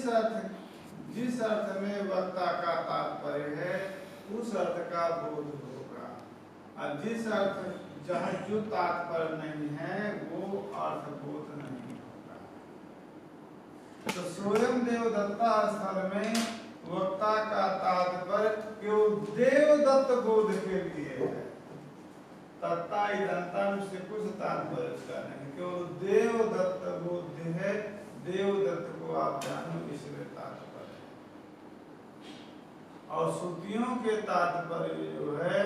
जिस अर्थ में वक्ता का तात्पर्य है उस अर्थ का बोध होगा, और जिस अर्थ जहाँ जो तात्पर्य नहीं है वो अर्थ बोध नहीं होगा। तो स्वयं देवदत्ता स्थल में वक्ता का तात्पर्य केवल देवदत्त बोध के लिए है। तत्ता इदंतम से कुछ तात्पर्य उसका नहीं, केवल देवदत्त बोध है, देवदत्त को आप जानो इसलिए तात्पर्य है। और श्रुतियों के तात्पर्य जो है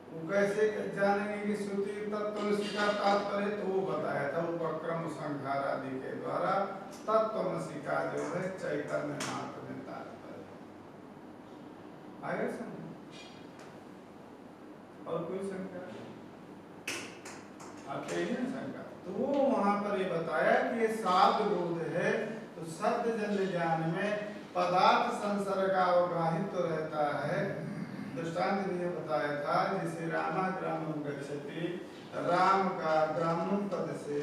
वो कैसे जानेंगे कि श्रुति तत्त्वमसि का तात्पर्य, तो वो बताया था उपक्रम संहार आदि के द्वारा तत्त्वमसि का जो है चैतन्य मात्र में तात्पर्य आगे समझ। और कोई शंका आते ही ना शंका, तो वो वहां पर ये बताया कि ये साध बोध है। तो शब्द जन्य ज्ञान में पदार्थ संसर्गावगाहित तो रहता है। दृष्टांत भी बताया था, जैसे रामा ग्रामम गच्छति, राम का ग्रामम पद से,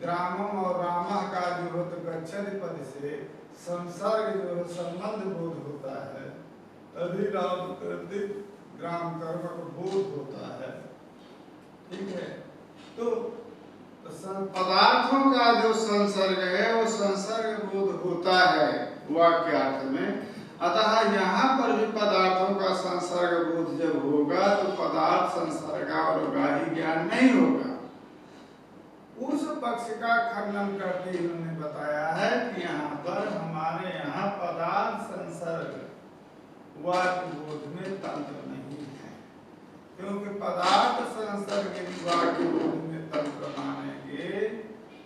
ग्रामम और रामा का जो हो तो गच्छति पद से संसर्ग जो है संबंध बोध होता है, तभी राम कृतिक ग्राम कर्म को बोध होता है। ठीक है, तो पदार्थों का जो संसर्ग है वो संसर्ग बोध होता है वाक्यार्थ में। अतः यहाँ पर भी पदार्थों का संसर्ग बोध जब होगा तो पदार्थ संसर्ग और गाही ज्ञान नहीं होगा। उस पक्ष का खंडन करके इन्होंने बताया है कि यहाँ पर हमारे यहाँ पदार्थ संसर्ग वाक्य बोध में तंत्र नहीं है, क्योंकि पदार्थ संसर्ग यदि वाक्य बोध में तंत्र मानेंगे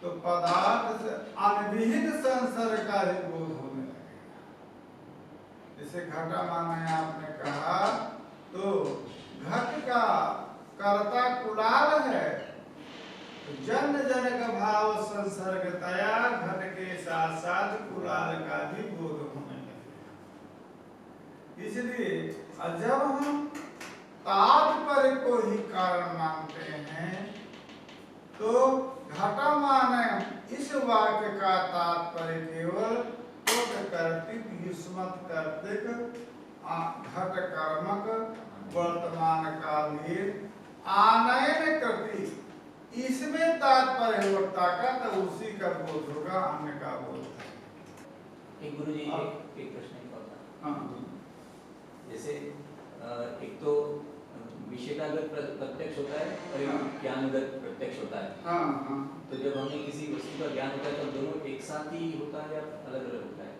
तो पदार्थ से अनभिहित संसर्ग का ही बोध होने लगेगा। जैसे घटा माने आपने कहा तो घट का कर्ता कुलाल है, तो जन्य जनक भाव संसर्गतया घट के साथ साथ कुलाल का भी बोध होने लगेगा। इसलिए जब हम तात्पर्य को ही कारण मानते हैं तो घटा माने इस वाक्य का तात्पर्य केवल कर्तिक युष्मत कर्तिक घट कर्मक वर्तमान कालीन आनयन कृति, इसमें तात्पर्य वक्ता का, तो उसी का बोध होगा, अन्य का बोध है। एक गुरुजी एक प्रश्न ही होता। हाँ, जैसे एक तो विषयगत प्रत्यक्ष होता है और एक ज्ञानगत प्रत्यक्ष होता है। हाँ, हाँ। तो जब हमें किसी वस्तु का ज्ञान होता है तो दोनों एक साथ ही होता है या अलग अलग होता है?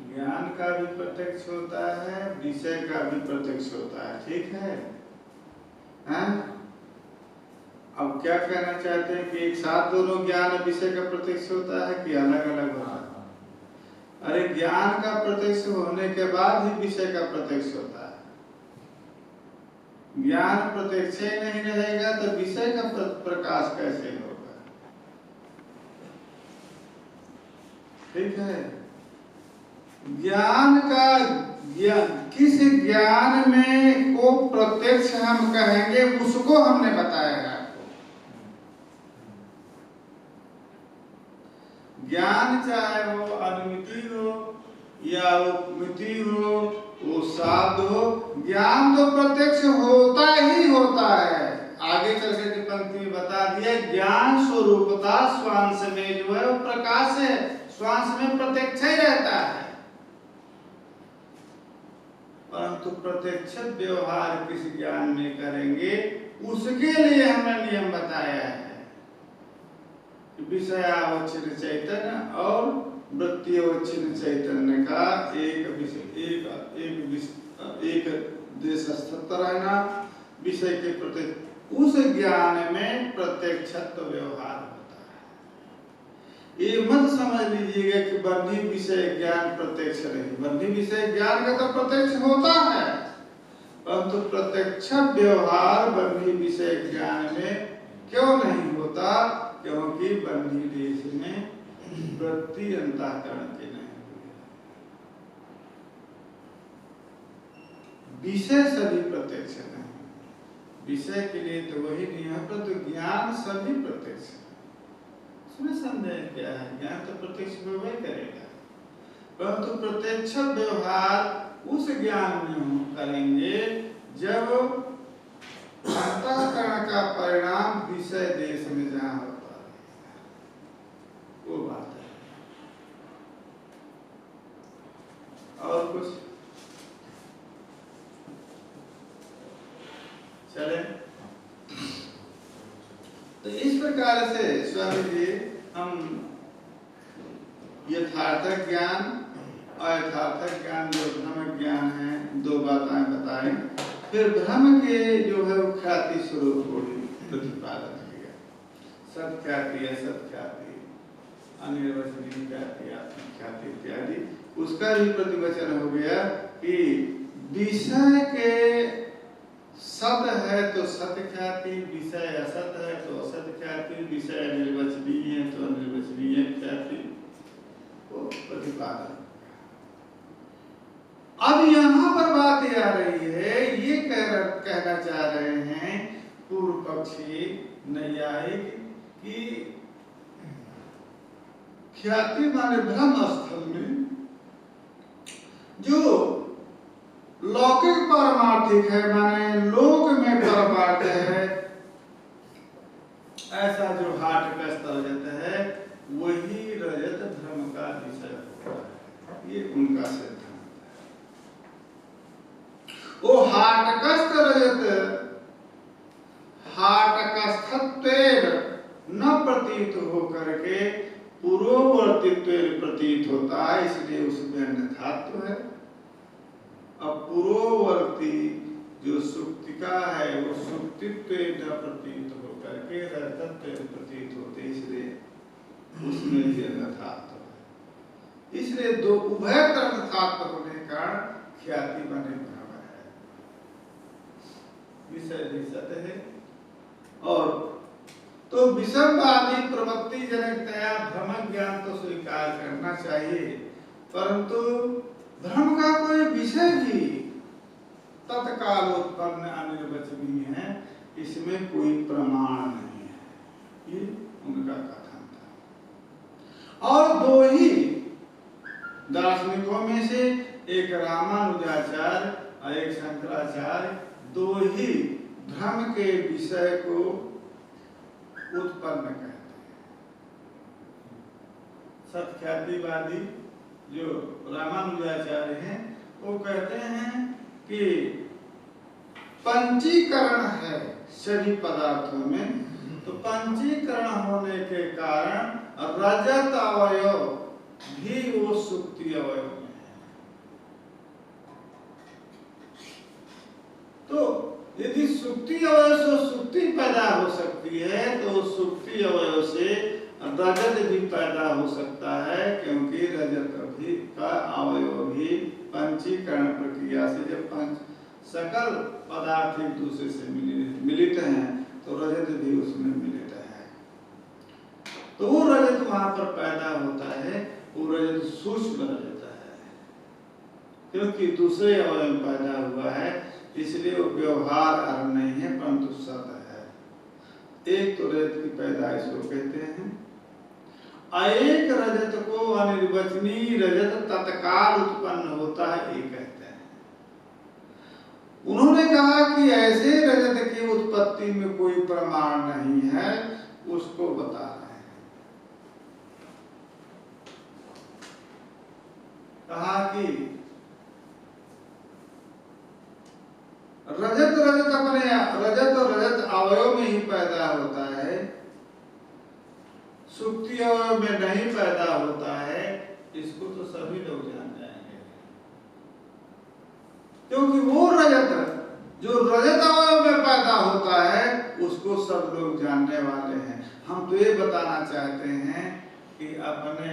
ज्ञान का भी प्रत्यक्ष होता है, विषय का भी प्रत्यक्ष होता है। ठीक है, हैं? अब क्या कहना चाहते हैं कि एक साथ दोनों ज्ञान और विषय का प्रत्यक्ष होता है कि अलग अलग होता है? अरे ज्ञान का प्रत्यक्ष होने के बाद ही विषय का प्रत्यक्ष होता है। ज्ञान प्रत्यक्ष ही नहीं रहेगा तो विषय का प्रकाश कैसे होगा? ठीक है, ज्ञान का किस ज्ञान में को प्रत्यक्ष हम कहेंगे उसको हमने बताया है आपको। ज्ञान चाहे वो अनुमिति हो या वो मिति हो, वो साध हो, ज्ञान तो प्रत्यक्ष होता ही होता है। आगे चल के पंक्ति में बता दिया, ज्ञान स्वरूपता स्वांश में जो है वो प्रकाश है, स्वांश में प्रत्यक्ष ही रहता है। परंतु प्रत्यक्ष व्यवहार किस ज्ञान में करेंगे उसके लिए हमने नियम बताया है। विषयावच्छिन्न चैतन्य और वृत्तियोच्छिन्न चैतन्य का एक देश स्थित रहना, विषय के प्रति उस ज्ञान में प्रत्यक्षत्व व्यवहार होता है। ये मत समझ लीजिएगा कि बंधी विषय ज्ञान प्रत्यक्ष नहीं, बंधी विषय ज्ञान का तो प्रत्यक्ष होता है, परंतु प्रत्यक्ष व्यवहार बंधी विषय ज्ञान में क्यों नहीं होता? क्योंकि बंधी देश में वृत्ति अंतःकरण के नहीं हुई। विषय सभी प्रत्यक्ष नहीं, विषय के लिए तो वही नियम, परंतु ज्ञान सभी प्रत्यक्ष है। इसमें संदेह क्या है? ज्ञान तो प्रत्यक्ष व्यवहार करेगा, परंतु प्रत्यक्ष व्यवहार उस ज्ञान में हम करेंगे जब अंतःकरण का परिणाम विषय देश में जहाँ होता है, वो बात है। और कुछ चले? तो इस प्रकार से स्वामी जी हम यथार्थक ज्ञान अयथार्थक ज्ञान जो भ्रम ज्ञान है दो बातें बताएं, फिर भ्रम के जो है वो ख्याति स्वरूप को भी प्रतिपादन किया। सत्ख्याति असत्ख्याति अनिर्वचनीय ख्याति आत्मख्याति इत्यादि उसका भी प्रतिवचन हो गया कि विषय के सत है तो सत्य ख्याति, विषय असत है तो असत ख्याति, विषय निर्वचनीय है तो अनिर्वचनीय ख्याति को प्रतिपादन। अब यहाँ पर बात आ रही है, ये कहना चाह रहे हैं पूर्व पक्षी नैयायिक कि ख्याति माने भ्रम स्थल में जो लौकिक पारमार्थिक है, माने लोक में परमार्थ है, ऐसा जो हाट का रजत है वही रजत भ्रम का विषय होता है। ये उनका सिद्धांत है। वो हाटकस्थ रजत हाटकस्थत्वेन न प्रतीत होकर के पूर्ववर्तीत्व प्रतीत होता है, इसलिए उसमें अन्यथात्व है। अब पूर्ववर्ती जो सुक्तिका है वो सुक्तित्व न प्रतीत होकर के रजतत्व प्रतीत होते, इसलिए उसमें भी अन्यथात्व है। इसलिए दो उभय अन्यथात्व होने का ख्याति बने भ्रम है, विषय भी सत्य है। और तो विषमवादी प्रवृत्ति जनकतया भ्रम ज्ञान तो स्वीकार करना चाहिए, परंतु भ्रम का कोई विषय भी तत्काल उत्पन्न अनिर्वचनीय है, इसमें कोई प्रमाण नहीं है, ये उनका कथन था। और दो ही दार्शनिकों में से एक रामानुजाचार्य और एक शंकराचार्य दो ही भ्रम के विषय को उत्पन्न कहते हैं। सत्ख्यातिवादी जो रामानुजाचार्य हैं वो कहते हैं कि पंचीकरण है सभी पदार्थों में, तो पंचीकरण होने के कारण रजत अवयव भी वो सुक्ति अवयव में है। तो यदि सुक्ति अवयव से सुक्ति पैदा हो सकती है तो सुक्ति अवयव से रजत भी पैदा हो सकता है, क्योंकि रजत भी का अवयव भी पंचीकरण प्रक्रिया से जब सकल पदार्थ एक दूसरे से मिलित हैं तो रजत भी उसमें मिलित है। तो वो रजत वहां पर पैदा होता है, वो रजत सूक्ष्म रजत है, क्योंकि दूसरे अवयव में पैदा हुआ है, इसलिए वो व्यवहार अर्थ नहीं है परंतु सत है। एक तो रजत की पैदाइश को कहते हैं, एक रजत को अनिर्वचनीय रजत तत्काल उत्पन्न होता है, ये कहते हैं। उन्होंने कहा कि ऐसे रजत की उत्पत्ति में कोई प्रमाण नहीं है, उसको बता रहे हैं। कहा कि रजत अपने रजत अवयव में ही पैदा होता है, सुक्ति अवयव में नहीं पैदा होता है, इसको तो सभी लोग जान जाएंगे, क्योंकि वो रजत जो रजत अवयव में पैदा होता है उसको सब लोग जानने वाले हैं। हम तो ये बताना चाहते हैं कि अपने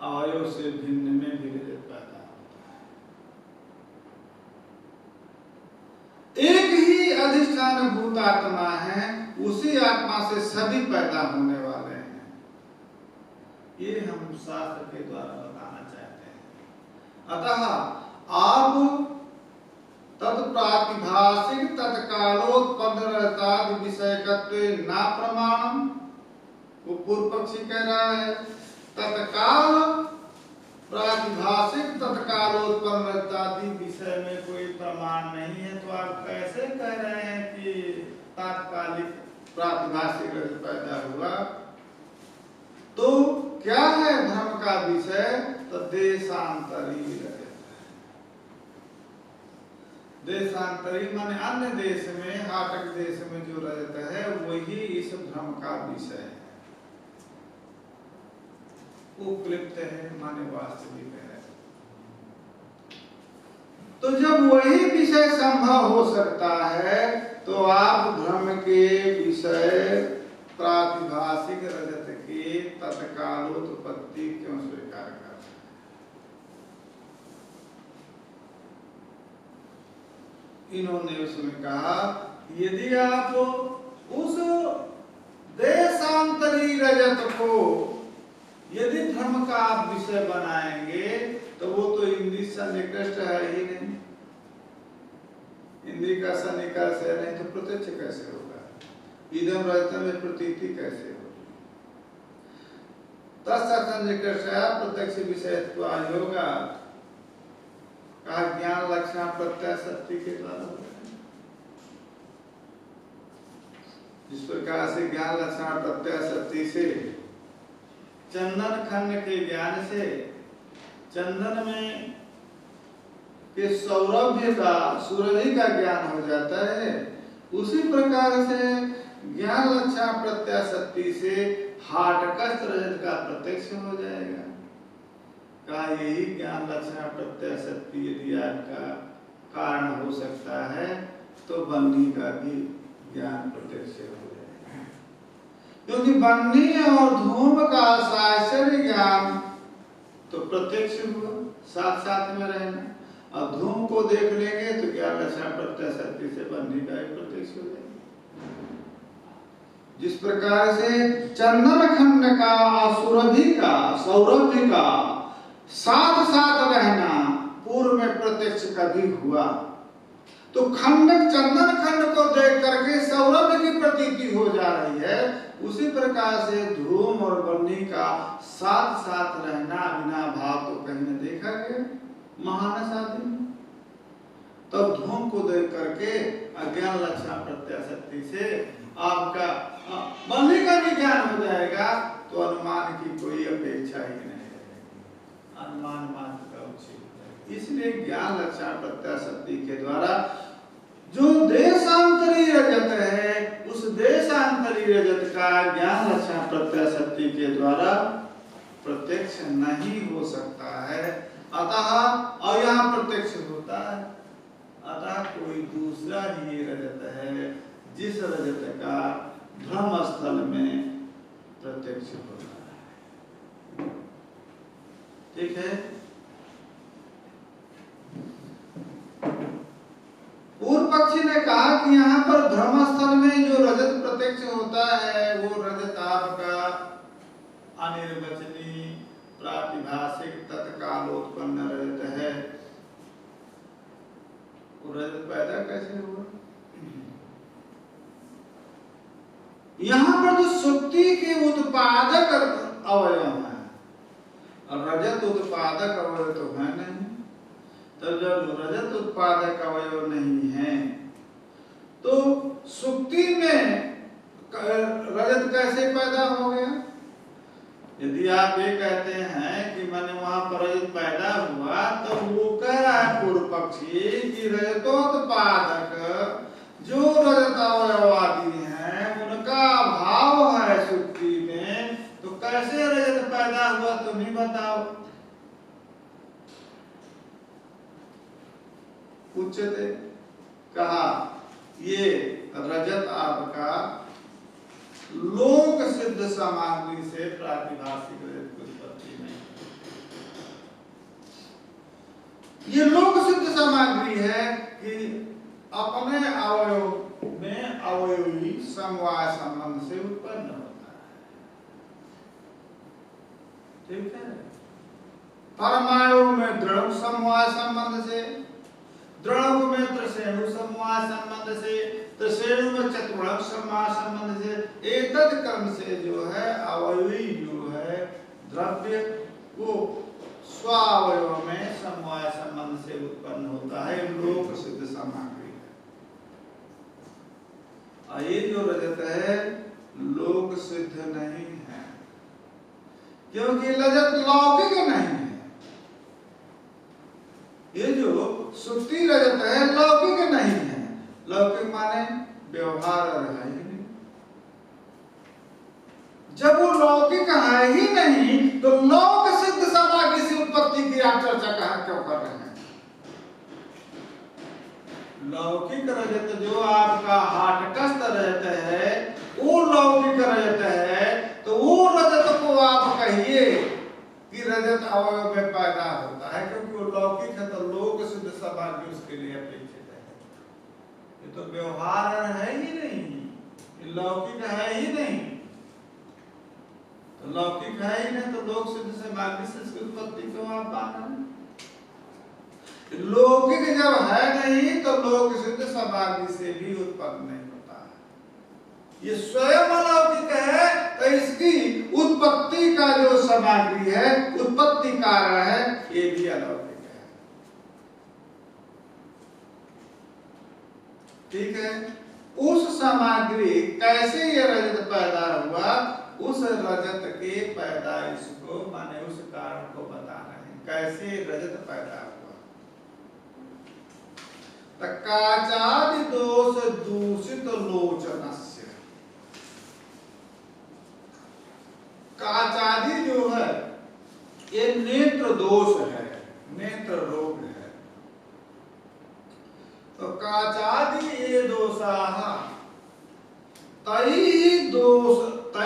अवयव से भिन्न में भी रजत पैदा होता है। एक ही अधिष्ठान भूत आत्मा है, उसी आत्मा से सभी पैदा होने वाले हैं, ये हम शास्त्र के द्वारा बताना चाहते हैं। अतः आप तत्प्रातिभाषिक तत्कालोत्पन्न विषयकत्वे न प्रमाणम वो पूर्व पक्षी कह रहा है तत्काल प्रातिभाषिक तत्कालोत्पन्न इत्यादि विषय में कोई प्रमाण नहीं है, तो आप कैसे कह रहे हैं कि तात्कालिक प्रातिभाषिक रजत पैदा हुआ? तो क्या है भ्रम का विषय? तो देशांतरी रजत। देशांतरी माने अन्य देश में, हाटक देश में जो रजत है वही इस भ्रम का विषय है। उपलिप्त है माने वास्तविक है। तो जब वही विषय संभव हो सकता है तो आप भ्रम के विषय प्रातिभाषिक रजत की तत्कालोत्पत्ति क्यों स्वीकार कर? इन्होंने उसमें कहा यदि आप उस देशांतरी रजत को यदि धर्म का आप विषय बनाएंगे तो वो तो इंद्रिय सन्निकृष्ट है ही नहीं। इंद्रिय का सन्निकर्ष है नहीं तो प्रत्यक्ष कैसे होगा? इदम रजतम में प्रतीति कैसे होगी? तत्सन्निकृष्ट है प्रत्यक्ष विषयत्व होगा। कहा ज्ञान लक्षण प्रत्यय शक्ति के द्वारा होगा। जिस प्रकार से ज्ञान लक्षण प्रत्यय शक्ति से चंदन खंड के ज्ञान से चंदन में के सौरभ्य का सूरभि का ज्ञान हो जाता है, उसी प्रकार से ज्ञान लक्षण प्रत्यय शक्ति से हाटकस्थ रजत का प्रत्यक्ष हो जाएगा। कहा यही ज्ञान लक्षण प्रत्यय शक्ति यदि आपका कारण हो सकता है तो बन्नी का भी ज्ञान प्रत्यक्ष हो जाएगा। क्योंकि बन्नी और धूम का साक्षर ज्ञान तो प्रत्यक्ष हुआ, साथ साथ में रहना। और धूम को देख लेंगे तो ज्ञान लक्षण प्रत्यय शक्ति से बन्नी का भी प्रत्यक्ष हो जाएगा। जिस प्रकार से चंदन खंड का और सुरभि का सौरभ्य का साथ साथ रहना पूर्व में प्रत्यक्ष कभी हुआ, तो खंडक चंदन खंड को देख करके सौरभ की प्रतीति हो जा रही है, उसी प्रकार से धूम और बन्नी का साथ साथ रहना बिना भाव तो कहीं न देखा गया महानस आदि में। तब धूम को देख करके अज्ञान लक्षण प्रत्यय शक्ति से आपका बन्नी का भी ज्ञान हो जाएगा, तो अनुमान की कोई अपेक्षा ही नहीं रहेगी, अनुमान मात्र का उचित। इसलिए ज्ञान लक्षण प्रत्यय शक्ति के द्वारा जो देशांतरी रजत है, उस देशांतरी रजत का ज्ञान लक्षण प्रत्यय शक्ति के द्वारा प्रत्यक्ष नहीं हो सकता है। अतः और यहाँ प्रत्यक्ष होता है, अतः कोई दूसरा ही रजत है जिस रजत का भ्रम स्थल में प्रत्यक्ष होता है। ठीक है। पूर्व पक्षी ने कहा कि यहाँ पर धर्म स्थल में जो रजत प्रत्यक्ष होता है वो रजत आपका अनिर्वचनीय प्रातिभाषिक तत्कालोत्पन्न रजत है। वो रजत पैदा कैसे हुआ? यहाँ पर जो सुक्ति के उत्पादक अवयव है और रजत उत्पादक अवयव तो है नहीं, तब जब रजत उत्पादक अवयव नहीं है तो सुक्ति में रजत कैसे पैदा हो गया? यदि आप ये कहते हैं कि मैंने वहां पर रजत पैदा हुआ, तो वो कह रहा है पूर्व पक्षी कि रजतोत्पादक जो रजत अवयवादी हैं उनका अभाव है सुक्ति में, तो कैसे रजत पैदा हुआ तुम ही बताओ। उच्चते कहा ये रजत आपका लोक सिद्ध सामग्री से प्रातिभाषिक रजत की उत्पत्ति नहीं। ये लोक सिद्ध सामग्री है कि अपने अवयव में अवयवी समवाय संबंध से उत्पन्न होता है। ठीक है। परमाणु में दृढ़ समवाय संबंध से, द्रव में त्रिशेणु समवाय संबंध से, तो श्रेणु में चतुर्थक समास संबंध से एतद क्रम से जो है अवयवी जो है द्रव्य वो स्वावयव में समवाय संबंध से उत्पन्न होता है, लोक सिद्ध सामग्री है। और ये जो रजत है लोक सिद्ध नहीं है, क्योंकि रजत लौकिक नहीं है। ये जो सुक्ति रजत है लौकिक नहीं है। लौकिक माने व्यवहार है ही नहीं। जब वो लौकिक है ही नहीं तो लोक सिद्ध सामग्री से उत्पत्ति की आप चर्चा क्यों कर रहे हैं? लौकिक रजत जो आपका हाटकस्त रजत है वो लौकिक रजत है, तो वो रजत को आप कहिए कि रजत अवयव में पैदा होता है, क्योंकि वो लौकिक है तो लोक सिद्ध सामग्री उसके लिए अपेक्षित है। ये तो व्यवहार है ही नहीं, ये लौकिक है ही नहीं। तो लौकिक है ही नहीं तो लोक सिद्ध सामग्री से इसकी उत्पत्ति क्यों आप मान रहे हैं? लौकिक जब है नहीं तो लोक सिद्ध सामग्री से भी उत्पन्न नहीं होता है। ये स्वयं अलौकिक है तो इसकी उत्पत्ति का जो सामग्री है, उत्पत्ति कारण है, ये भी अलौकिक है। ठीक है। उस सामग्री कैसे ये रजत पैदा हुआ, उस रजत के पैदाइश को माने उस कारण को बता रहे हैं, कैसे रजत पैदा हुआ। काचादि दोष दूषित लोचनस्य, काचादि जो है ये नेत्र दोष है, नेत्र रोग है। तो काचादि ये दोषाः तैः दोषैः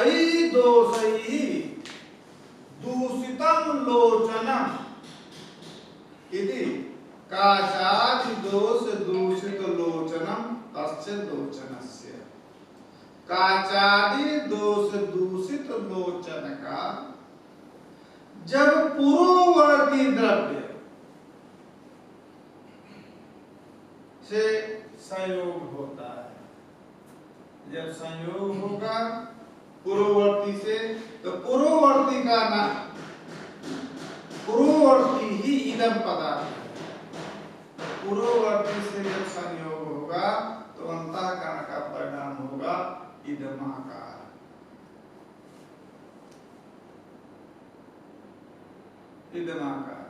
दूषितं लोचनम् इति काचादि दोष दूषित लोचनम तस्य लोचनस्य। काचादि दोष दूषित लोचन का जब पूर्ववर्ती द्रव्य से संयोग होता है, जब संयोग होगा पूर्ववर्ती से, तो पूर्ववर्ती का नाम, पूर्ववर्ती ही इदम पदार्थ, पूर्ववर्ती से जब संयोग होगा तो अंतःकरण का परिणाम होगा इदमाकार। इदमाकार।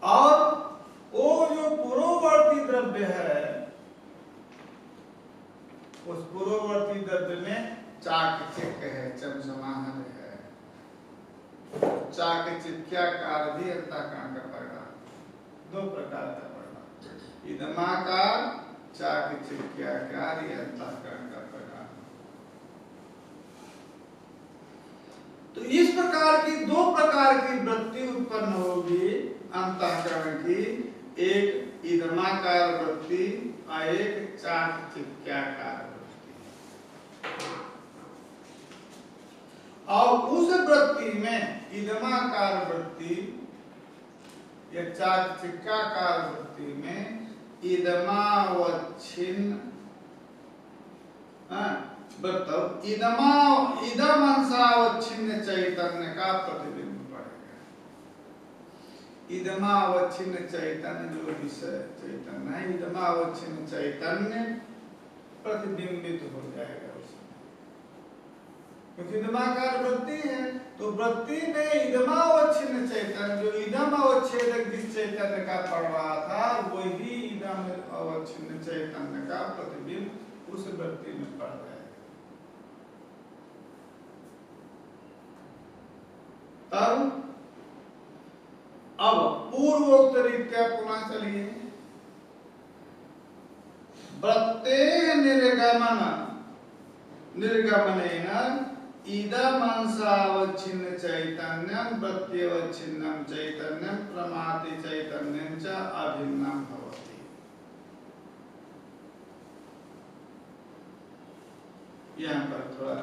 और वो जो पूर्ववर्ती द्रव्य है, उस पूर्ववर्ती द्रव्य में चाकचक्य है, चमचमाहट है। चाकचक्याकार भी अंतःकरण का परिणाम, दो प्रकार का परिणाम, इदमाकार, चाकचक्याकार, ये अंतःकरण का परिणाम। तो इस प्रकार की दो प्रकार की वृत्ति उत्पन्न होगी अंतःकरण की, एक इदमाकार वृत्ति और एक चाकचक्याकार वृत्ति। और उस वृत्ति में इदमाकार वृत्ति या चाकचक्याकार वृत्ति में इदमावच्छिन्न इदम अंशावच्छिन्न चैतन्य का प्रतिबिंब पड़ेगा। इदमावच्छिन्न चैतन्य जो विषय चैतन्य है, इदमावच्छिन्न चैतन्य प्रतिबिंबित हो जाएगा उसमें, क्योंकि इदमाकार वृत्ति है। तो वृत्ति में इदमावच्छिन्न चैतन्य, जो इदम अवच्छेदक जिस चैतन्य का पड़ रहा था, वही इदम अवच्छिन्न चैतन्य का प्रतिबिंब उस वृत्ति में पड़ जाएगा। तब अब पूर्वोक्त रीत्या पुनः चलिए, वृत्तेः निर्गमनेन इदम अंशावच्छिन्न चैतन्यम प्रत्यवच्छिन्नं चैतन्यम प्रमाति चैतन्यं च अभिन्नं भवति। यहाँ पर थोड़ा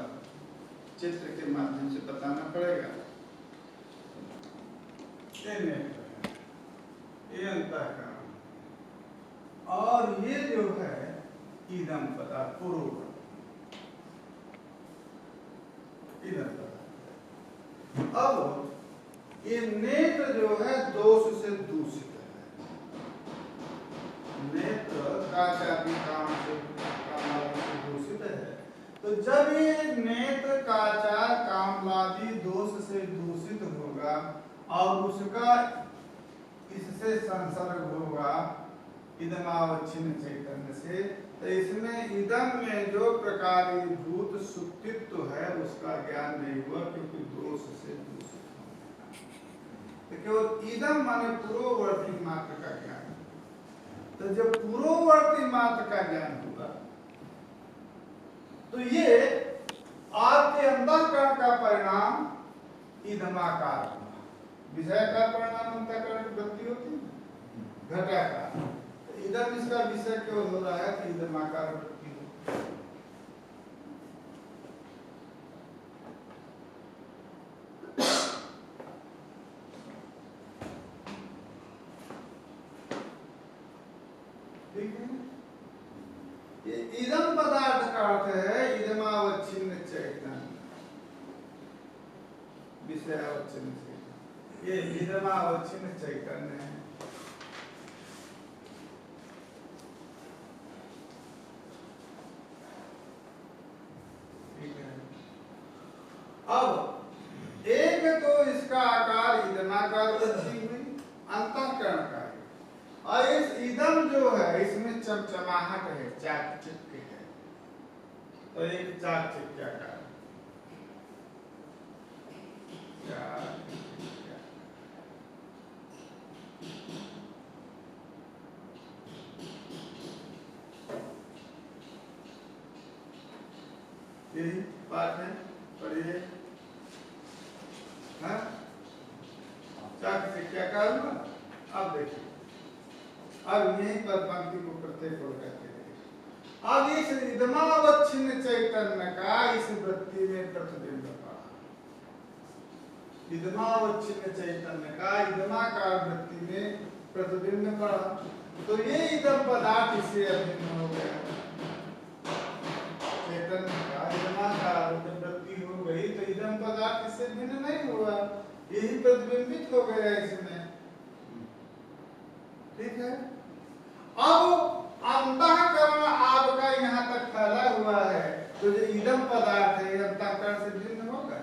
चित्र के माध्यम से बताना पड़ेगा। ये अंतःकरण, और ये जो है इदम पदार्थ पूर्ववर्ती इदम पदार्थ। अब ये नेत्र जो है दोष से दूषित है, नेत्र का जाति काम से दूषित है। तो जब ये नेत्र काचा कामलादि दोष से दूषित होगा और उसका इससे संसर्ग होगा इदमावच्छिन्न चैतन्य से, तो इसमें इदम में जो प्रकारीभूत सुक्तित्व है उसका ज्ञान नहीं हुआ, क्योंकि दोष से दूषित हो। तो केवल इदम माने पूर्ववर्ती मात्र का ज्ञान। तो जब पूर्ववर्ती मात्र का ज्ञान होगा तो ये आपके अंतःकरण का परिणाम इदमाकार होगा। विषय का परिणाम अंतःकरण की वृत्ति होती है घटाकार। इदम इसका विषय क्यों हो रहा है कि इदमाकार वृत्ति हो। ठीक है, ये इदम पदार्थ का अर्थ है इदमावच्छिन्न चैतन्य, विषयावच्छिन्न चैतन्य। ये इदमावच्छिन्न चैतन्य है। अब एक तो इसका आकार इदमाकार वृत्ति हुई अंतःकरण का है, और इस इदम जो है इसमें चमचमाहट है, चाकचिक्य है, तो एक चाकचिक्य का यही बात है। पढ़िए क्या करूंगा। अब देखिए, अब यहीं पर पंक्ति को प्रत्येक को कहते हैं। अब इस इदमावच्छिन्न चैतन्य का इस वृत्ति में प्रतिबिंब पड़ा, इदमावच्छिन्न चैतन्य का इदमाकार वृत्ति में प्रतिबिंब पड़ा, तो ये इदम पदार्थ इससे अभिन्न हो गया। चैतन्य का इदमाकार वृत्ति हो गई तो इदम पदार्थ इससे भिन्न नहीं हुआ, यही प्रतिबिंबित हो गया इसमें। ठीक है, अब अंतःकरण आपका यहाँ तक फैला हुआ है, तो जो इदम पदार्थ है अंतःकरण से भिन्न होगा?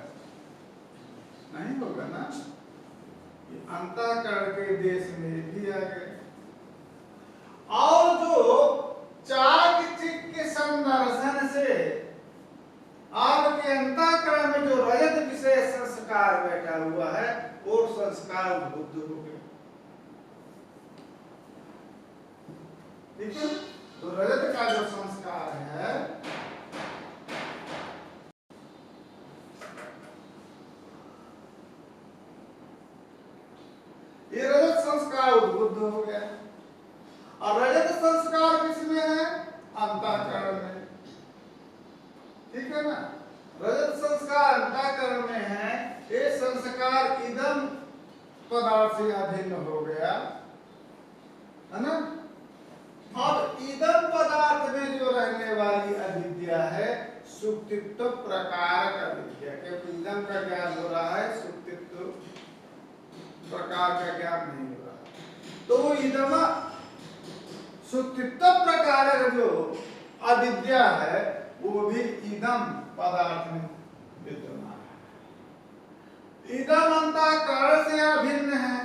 नहीं होगा ना। अंतःकरण के देश में भी आ गए। और जो चाकचिक्य संदर्शन से आपके अंतःकरण में जो रजत विषय संस्कार बैठा हुआ है वो संस्कार बुद्ध हो गए। ठीक है, तो रजत का जो संस्कार है ये रजत संस्कार उद्बुद्ध हो गया, और रजत संस्कार किसमें है? अंतःकरण में। ठीक है ना, रजत संस्कार अंतःकरण में है, ये संस्कार इदम पदार्थ से अभिन्न हो गया, है ना। अब इदम पदार्थ में जो रहने वाली अविद्या है सुक्तित्व प्रकार का विद्या, क्योंकि इदम का ज्ञान हो रहा है, सुक्तित्व प्रकार का ज्ञान नहीं हो रहा। तो इदम सुक्तित्व प्रकार का जो अविद्या है वो भी इदम पदार्थ में विद्यमान है। इदम अंतःकरण से अभिन्न है,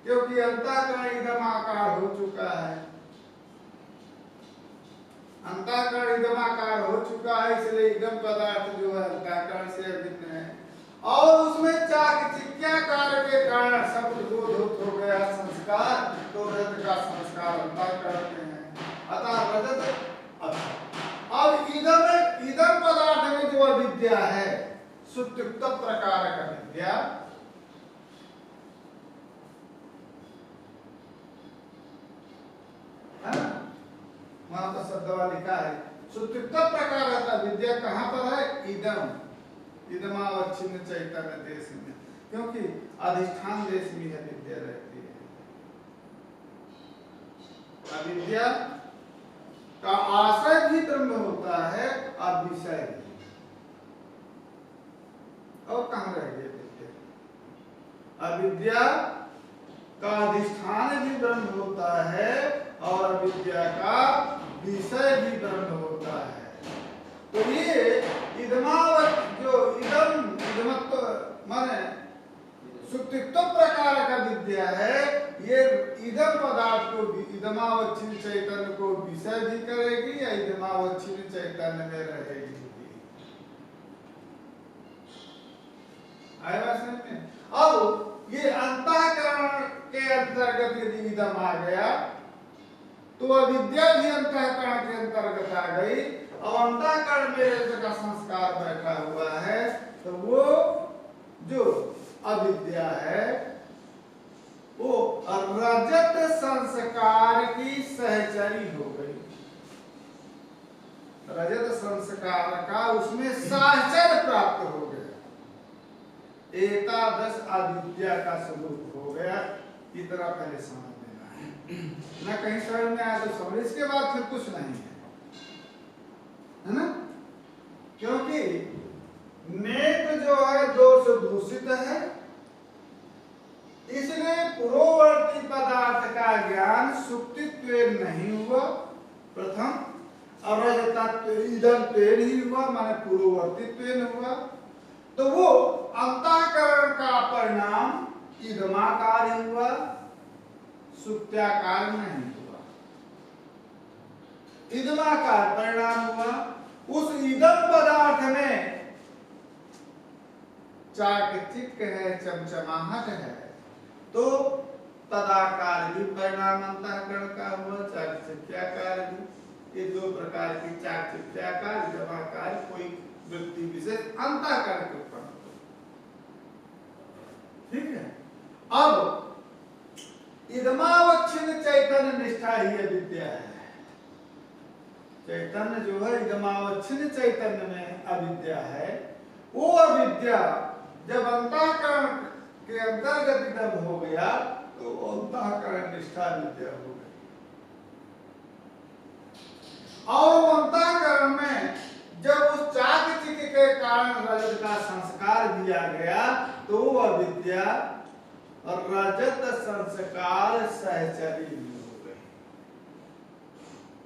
क्योंकि अंतःकरण इदम आकार हो चुका है, अंतःकरण इदमाकार हो चुका है, इसलिए इदम पदार्थ जो है अंतःकरण से अभिन्न है। और उसमें चाकचिक्याकार के कारण शब्द बोध हो गया संस्कार, तो रजत का संस्कार अंतःकरण में है। अतः रजत अब इदम पदार्थ में जो अविद्या है सुक्तित्व प्रकार का विद्या, है ना, वहां पर शब्द लिखा है सुक्तित्व प्रकार का विद्या कहां पर है? इदम इदमावच्छिन्न चैतन्य देश में, क्योंकि अधिष्ठान देश में है विद्या रहती है। अविद्या का आश्रय भी ब्रह्म होता है और विषय भी। और कहाँ रह गए विद्या? अविद्या का अधिष्ठान भी ब्रह्म होता है और अविद्या का विषय भी ब्रह्म होता है। तो ये इदमावत जो इदमत्व माने सुक्तित्व प्रकार का विद्या है, ये इदम पदार्थ को इदमावच्छिन्न चैतन्य को विषय भी करेगी या इदमावच्छिन्न चैतन्य में रहेगी। आया बात समझ में? अब ये अंतःकरण के अंतर्गत यदि इदम आ गया तो अविद्या भी अंतःकरण के अंतर्गत आ गई। अब अंतःकरण में रजत संस्कार बैठा हुआ है तो वो जो अविद्या है वो रजत संस्कार की सहचरी हो गई। रजत संस्कार का उसमें सहचर प्राप्त हो गया, एकादश अविद्या का स्वरूप हो गया। इतना पहले समझ लेना है, ना कहीं समझ में आया तो समझ, इसके बाद फिर कुछ नहीं है ना? क्योंकि नेत्र जो है दोष दूषित है, इसलिए पूर्ववर्ती पदार्थ का ज्ञान सुक्तित्व नहीं हुआ प्रथम, और रजतत्व इदम ही हुआ माने पूर्ववर्तीत्व हुआ। तो वो अंतःकरण का परिणाम इदमाकार ही हुआ, सुक्त्याकार नहीं हुआ। इदमाकार परिणाम हुआ। उस इदम पदार्थ में चाकचिक है, चमचमाहट है, तो तदाकार भी परिणाम अंतःकरण का हुआ, चाकचिक्याकार भी। ये दो प्रकार की चाकचिक्याकार इदमाकार कोई व्यक्ति विशेष अंतःकरण के उत्पन्न। ठीक है। अब इदमावच्छिन्न चैतन्य निष्ठा ही अविद्या है। चैतन्य जो है इदमावच्छिन्न चैतन्य में अविद्या है। वो अविद्या जब अंतःकरण के अंतर्गत इदम हो गया तो अंतःकरण निष्ठा विद्या हो गई। और अंतःकरण में जब उस चाकचिक के कारण रजत का संस्कार दिया गया तो वो अविद्या और रजत संस्कार सहचरी हो गए,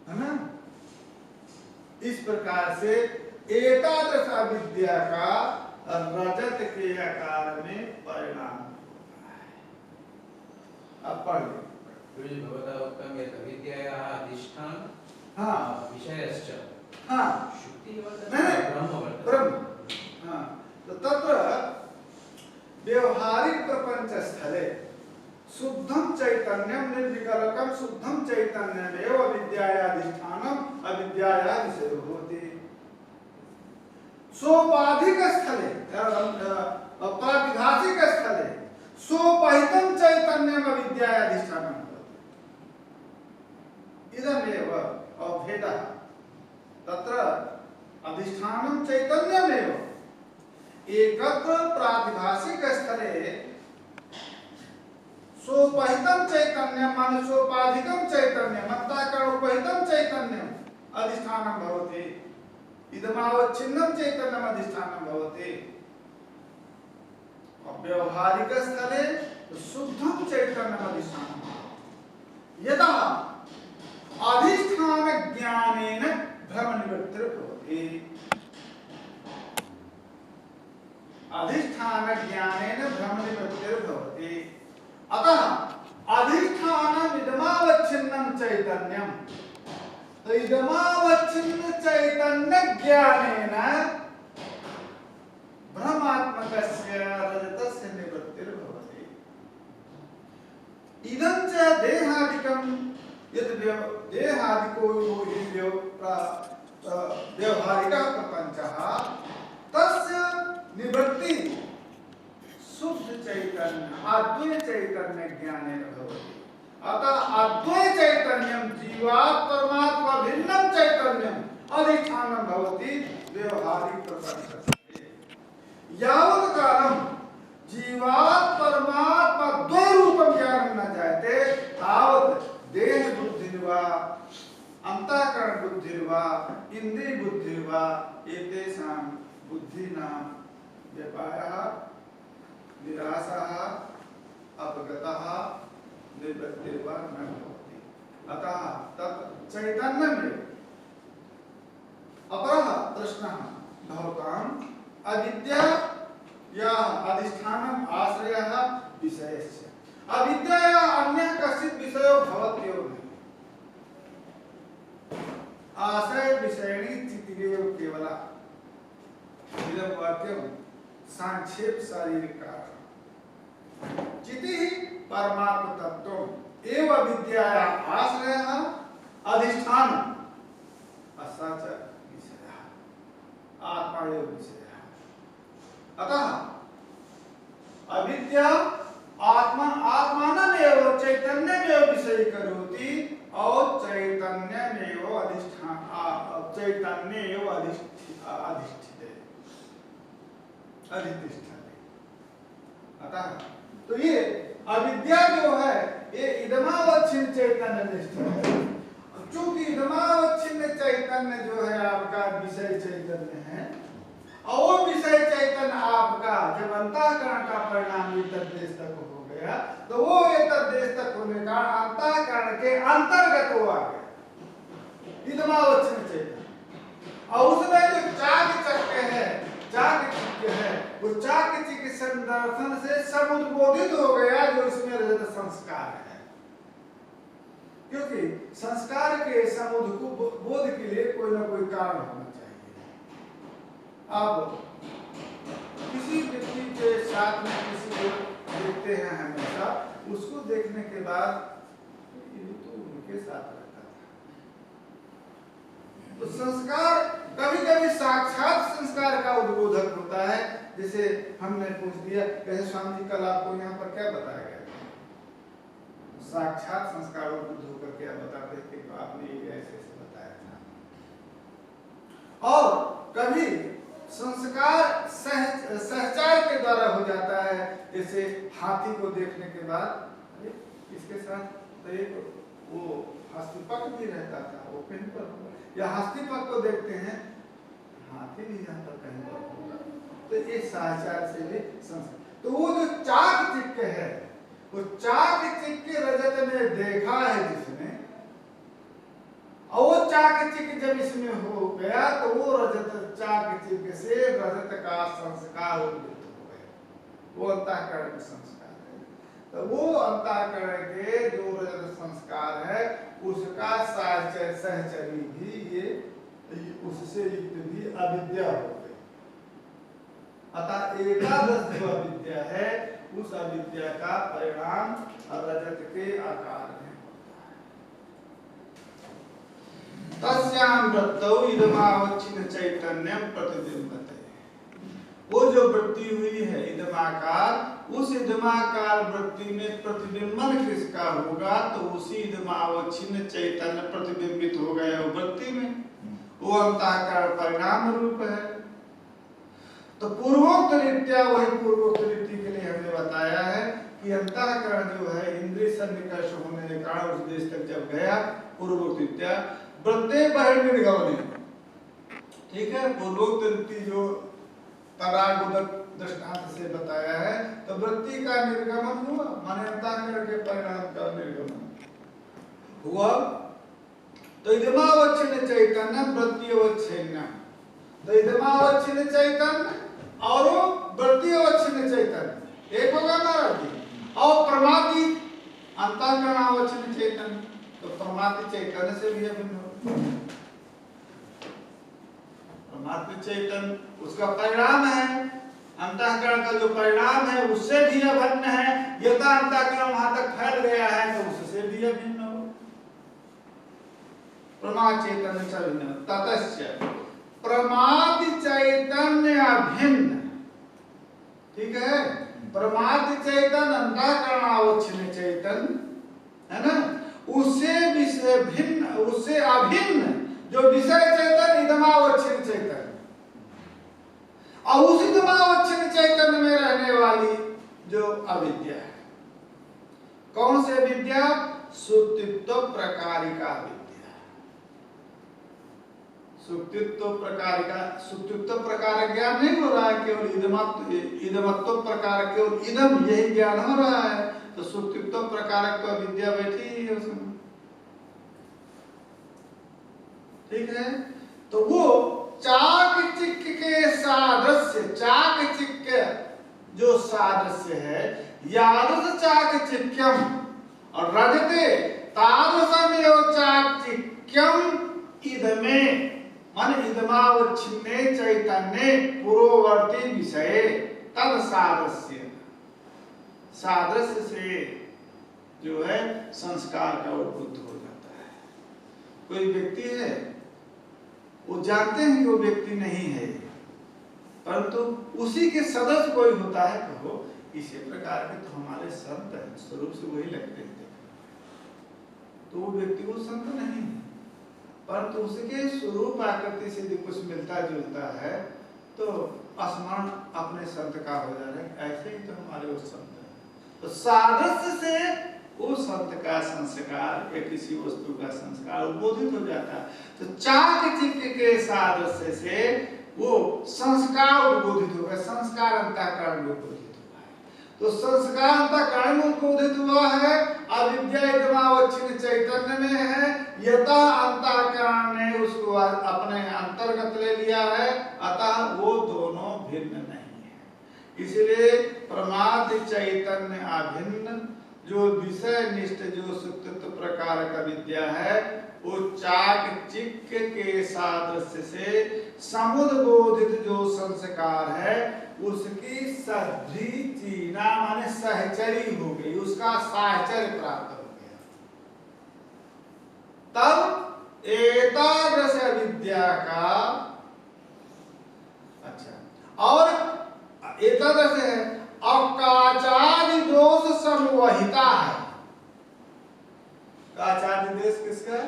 है ना? इस प्रकार से एकादश अविद्या का रजत के आकार में परिणाम होता है। अब पढ़ लीजिए। भगवता वक्तव्य अविद्यायाः अधिष्ठान हाँ विषयश्च हाँ शुद्धि ब्रह्म। हाँ तो तत्र व्यवहारिक प्रपंच स्थले शुद्धम चैतन्यम निर्विकल्पकम शुद्धम चैतन्यमेव अविद्यायाधिष्ठानम अविद्याया विषयो होति। सोपाधिक स्थले प्रातिभाषिक स्थले सोपहितम चैतन्यम अविद्यायाधिष्ठानम होति। इदमेव अभेदः तत्र अधिष्ठानम चैतन्यमेव एकत्र प्रातिभाषिक स्थले सोपहितम चैतन्यम माने सोपाधिकम चैतन्यम अंतःकरण उपहितम चैतन्यम अधिष्ठानम भवति। इदमावच्छिन्नम चैतन्यम अधिष्ठानम भवति। व्यवहारिक स्थले शुद्धम चैतन्यम अधिष्ठानम। यदा अधिष्ठान ज्ञानेन भ्रम निवृत्तिर्भवति। अधिष्ठान ज्ञानेन भ्रम निवृत्तिर्भवति। अतः अधिष्ठानम इदमावच्छिन्नम चैतन्यम। तो इदमावच्छिन्न चैतन्य ज्ञानेन भ्रमात्मकस्य रजतस्य निवृत्तिर्भवति। इदं च देहादिकं यद् देहादिको हि व्यवहारिकः प्रपञ्चः तस्य निवृत्ति शुद्ध चैतन्य अद्वैत चैतन्य ज्ञानेन भवति। अतः अद्वैत चैतन्यम जीवात् परमात्मा भिन्नं चैतन्यम अधिष्ठानं भवति व्यवहारिक प्रपंचस्य। यावत् कालं जीवात् परमात्मा द्वैरूपं ज्ञानं न जायते तावत् देह बुद्धि वा अंतःकरण व्यपायः निराशः अपगतः निवृत्तिर्वा न भवति। अतः तत् चैतन्यमेव अपरः प्रश्नः भवताम् अविद्या या अधिष्ठानम् आश्रयः विषयस्य। अविद्या या अन्यः कश्चित् विषयो भवत्येव नहि। आश्रय विषयिणी चितिरेव केवला। इदं वाक्यं संक्षेप शारीरिक कारण। चिति परमात्म तत्त्वम् एव विद्यायाः आश्रयः अधिष्ठानम् असा च विषयः आत्मा एव विषयः। अतः अविद्या आत्मानमेव चैतन्यमेव विषयीकरोति और चैतन्यमेव अधिष्ठिते। अतः तो ये अविद्या जो है ये इदमावच्छिन्न चैतन्य निष्ठ है। चूंकि इदमावच्छिन्न चैतन्य जो है आपका विषय चैतन्य है और विषय चैतन्य आपका जब अंतःकरण का परिणाम तद्देश तक हो गया तो वो ये तद्देश तक होने का अंतःकरण के अंतर्गत हो आ गया इदमावच्छिन्न चैतन्य। और उसमें जो चाकचक्य है वो चाकचक्य संदर्शन से समुद्बोधित हो गया जो इसमें रजत संस्कार है। क्योंकि संस्कार के समुद्र को बोध के लिए कोई ना कोई कारण होना चाहिए। आप किसी व्यक्ति के साथ में किसी को देखते हैं हमेशा, उसको देखने के बाद ये तो उनके साथ रहता था। तो संस्कार कभी कभी साक्षात संस्कार का उद्बोधक होता है। जैसे हमने पूछ दिया जैसे स्वामी जी कल आपको यहाँ पर क्या बताया गया, साक्षात संस्कार उद्बुद्ध होकर क्या बताते कि आपने ये ऐसे ऐसे बताया था। और कभी संस्कार सहचार के द्वारा हो जाता है। जैसे हाथी को देखने के बाद इसके साथ तो एक वो हस्तिपक भी रहता था, वो कहीं पर या हस्तिपक को देखते हैं हाथी भी यहाँ पर कहीं पर होगा। तो ये सहचार से भी संस्कार। तो वो जो चाकचक्य है वो चाकचक्य रजत में देखा है जिसने, और वो चाकचक्य जब इसमें हो गया तो वो रजत चाकचक्य से रजत का संस्कार उद्भूत हो गया। वो अंतःकरण का संस्कार है। तो वो अंतःकरण के जो रजत संस्कार है उसका सहचरी भी ये उससे युक्त भी अविद्या हो गई। अतः एकादश जो अविद्या है उस अविद्या का परिणाम रजत के आकार में होता है। तस्यां वृत्तौ इदमावच्छिन्न चैतन्यं प्रतिबिंबते। वो जो वृत्ति हुई है इदमाकार, उस इदमाकार वृत्ति में प्रतिबिंबन किसका होगा तो उसी इदमावच्छिन्न चैतन्य प्रतिबिंबित हो गया वृत्ति में। वो अंतःकरण परिणाम रूप है। तो पूर्वोक्त रीत्या वही पूर्वोक्त रीति के लिए हमने बताया है कि अंतःकरण जो है इंद्रिय सन्निकर्ष होने के कारण उस देश तक जब गया पूर्वोक्त रीत्या वृत्ते बहिर्निर्गमने। ठीक है, पूर्वोक्त रीति जो परागुदक दृष्टांत से बताया है तो वृत्ति का निर्गमन हुआ माने अंतःकरण के परिणाम का निर्गमन हुआ। तो इदमावच्छिन्न चैतन्य वृत्तिवच्छिन्न, तो इदमावच्छिन्न चैतन्य और वृत्तिवच्छिन्न चैतन्य एक होगा महाराज जी। और प्रमादी अंतःकरणावच्छिन्न चैतन्य, तो प्रमादी चैतन्य से भी अभिन्न होगा। प्रमादी चैतन्य उसका परिणाम है, अंतःकरण का जो परिणाम है उससे भी अभिन्न है। यथा अंतःकरण वहां तक फैल गया है तो उससे भी अभिन्न हो। प्रमाद चैतन्य से अभिन्न ततश्च प्रमाद चैतन्य अभिन्न। ठीक है, प्रमाद चैतन्य अंतःकरणावच्छिन्न चैतन्य है ना, उससे विषय भिन्न, उससे अभिन्न जो विषय चैतन्य इदमावच्छिन्न चैतन्य, और उस इदमावच्छिन्न चैतन्य में रहने वाली जो अविद्या है। कौन से विद्या? सुप्तित्व प्रकारिका विद्या। सुक्तित्व प्रकार का सुक्तित्व प्रकार ज्ञान नहीं हो रहा है, केवल इदमत्व प्रकार केवल इदम यही ज्ञान हो रहा है। तो सुक्तित्व प्रकार तो विद्या बैठी ही है उसमें, ठीक है। तो वो चाक चिक के सादृश्य, चाक चिक जो सादृश्य है, यादृश चाक चिक्यम और रजते तादृशमेव चाक चिक्यम इदमे मन इदमावच्छिन्ने चैतन्ये पूर्ववर्ती विषय तद सादृश्य, सादृश्य से जो है संस्कार का उद्भूत हो जाता है। कोई व्यक्ति है, वो जानते हैं कि वो व्यक्ति नहीं है, परंतु उसी के सदस्य कोई होता है, कहो इसी प्रकार के तो हमारे संत हैं, स्वरूप से वही लगते हैं, तो वो व्यक्ति वो संत नहीं है, परंतु उसके स्वरूप आकृति से यदि कुछ मिलता जुलता है तो स्मरण अपने संत का हो जा रहा है। ऐसे ही तो हमारे वो संत हैं। तो सादृश्य से वो संत का संस्कार या किसी वस्तु का संस्कार उद्बोधित हो जाता है। तो चाक चिक के सादृश्य से वो संस्कार उद्बोधित होगा, संस्कार अंतःकरण में उद्बोधित हुआ है। तो संस्कार अंतःकरण में उद्बोधित हुआ है, अविद्या इदमावच्छिन्न चैतन्य में है, यथा अंतःकरण ने उसको अपने अंतर्गत ले लिया है, अतः वो दोनों भिन्न नहीं है। इसलिए प्रमाद चैतन्य अभिन्न जो विषय निष्ठ जो सुक्तित्व प्रकार का विद्या है, वो चाक चिक के सादृश्य से समुद्बोधित जो संस्कार है उसकी सद्धि चीना माने सहचरी हो गई, उसका साहचर्य प्राप्त हो गया। तब एतादृश विद्या का अच्छा और एतादृश है अकाचादि दोष समवहिता है। काचादि दोष किसका?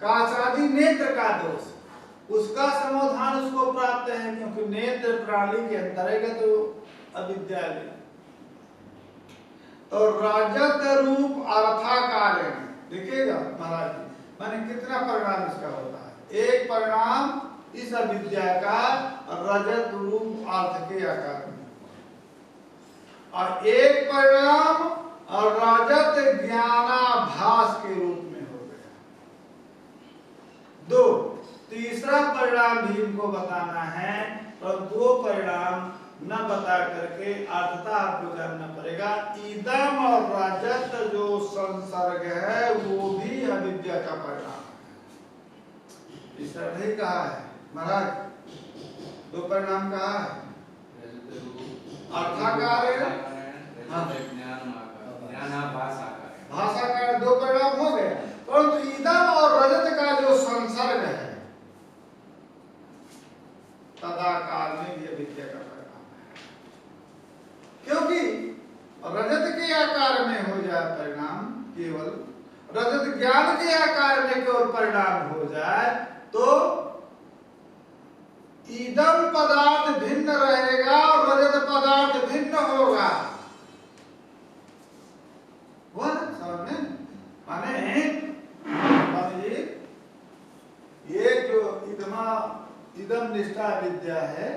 काचादि नेत्र का दोष, उसका समाधान उसको प्राप्त है, क्योंकि नेत्र प्रणाली के अंतर्गत तो अविद्या है। तो रजत रूप अर्थाकार देखिएगा महाराज जी, माने कितना परिणाम इसका होता है। एक परिणाम इस अविद्या का रजत रूप अर्थ के आकार में, और एक परिणाम और रजत ज्ञानाभास के रूप में हो गया। दो तीसरा परिणाम भी इनको बताना है, और दो परिणाम न बता करके अर्थता आपको जानना पड़ेगा। इदम और रजत जो संसर्ग है वो भी अविद्या का परिणाम है। इस तरह नहीं कहा है महाराज, दो परिणाम कहा है, अर्थाकार है, भाषाकार, दो परिणाम हो गए। परंतु इदम और रजत का जो संसर्ग है तदाकार में भी अविद्या का परिणाम है, क्योंकि रजत के आकार में हो जाए परिणाम, केवल रजत ज्ञान के आकार में केवल परिणाम हो जाए तो इदम पदार्थ भिन्न रहेगा और रजत पदार्थ भिन्न होगा। वो समझ में माने ये जो इदम निष्ठा विद्या है,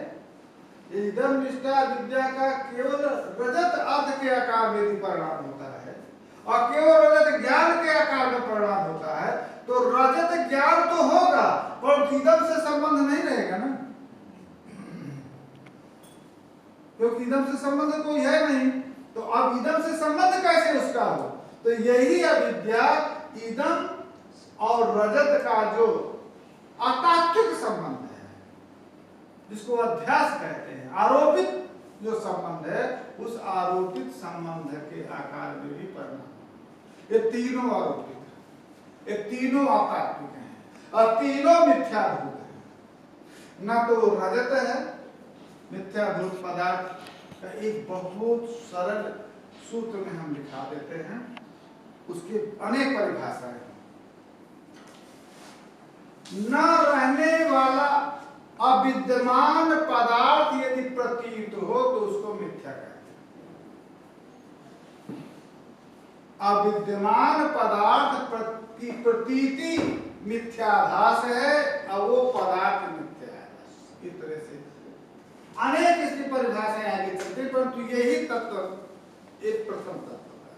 इदम निष्ठा विद्या का केवल रजत अर्थ के आकार में परिणाम होता है और केवल रजत ज्ञान के आकार में परिणाम होता है, तो रजत ज्ञान तो होगा पर इदम से संबंध नहीं रहेगा ना, क्योंकि इदम से संबंध कोई है नहीं। तो अब इदम से संबंध कैसे उसका हो? तो यही अविद्या इदम और रजत का जो अतात्विक संबंध है, जिसको अध्यास कहते हैं, आरोपित जो संबंध है, उस आरोपित संबंध के आकार में भी परिणाम। ये तीनों आरोपित है, ये तीनों अतात्विक हैं और तीनों मिथ्याभूत हैं। न तो रजत है मिथ्याभूत पदार्थ का एक बहुत सरल सूत्र में हम लिखा देते हैं, उसके अनेक परिभाषाएं। न रहने वाला अविद्यमान पदार्थ यदि प्रतीत हो तो उसको मिथ्या कहते हैं। अविद्यमान पदार्थ की प्रतीति मिथ्याभास है और वो पदार्थ मिथ्या है। इस तरह से अनेक इसकी परिभाषाएं आगे चलती, परंतु यही तत्व एक प्रथम तत्व है।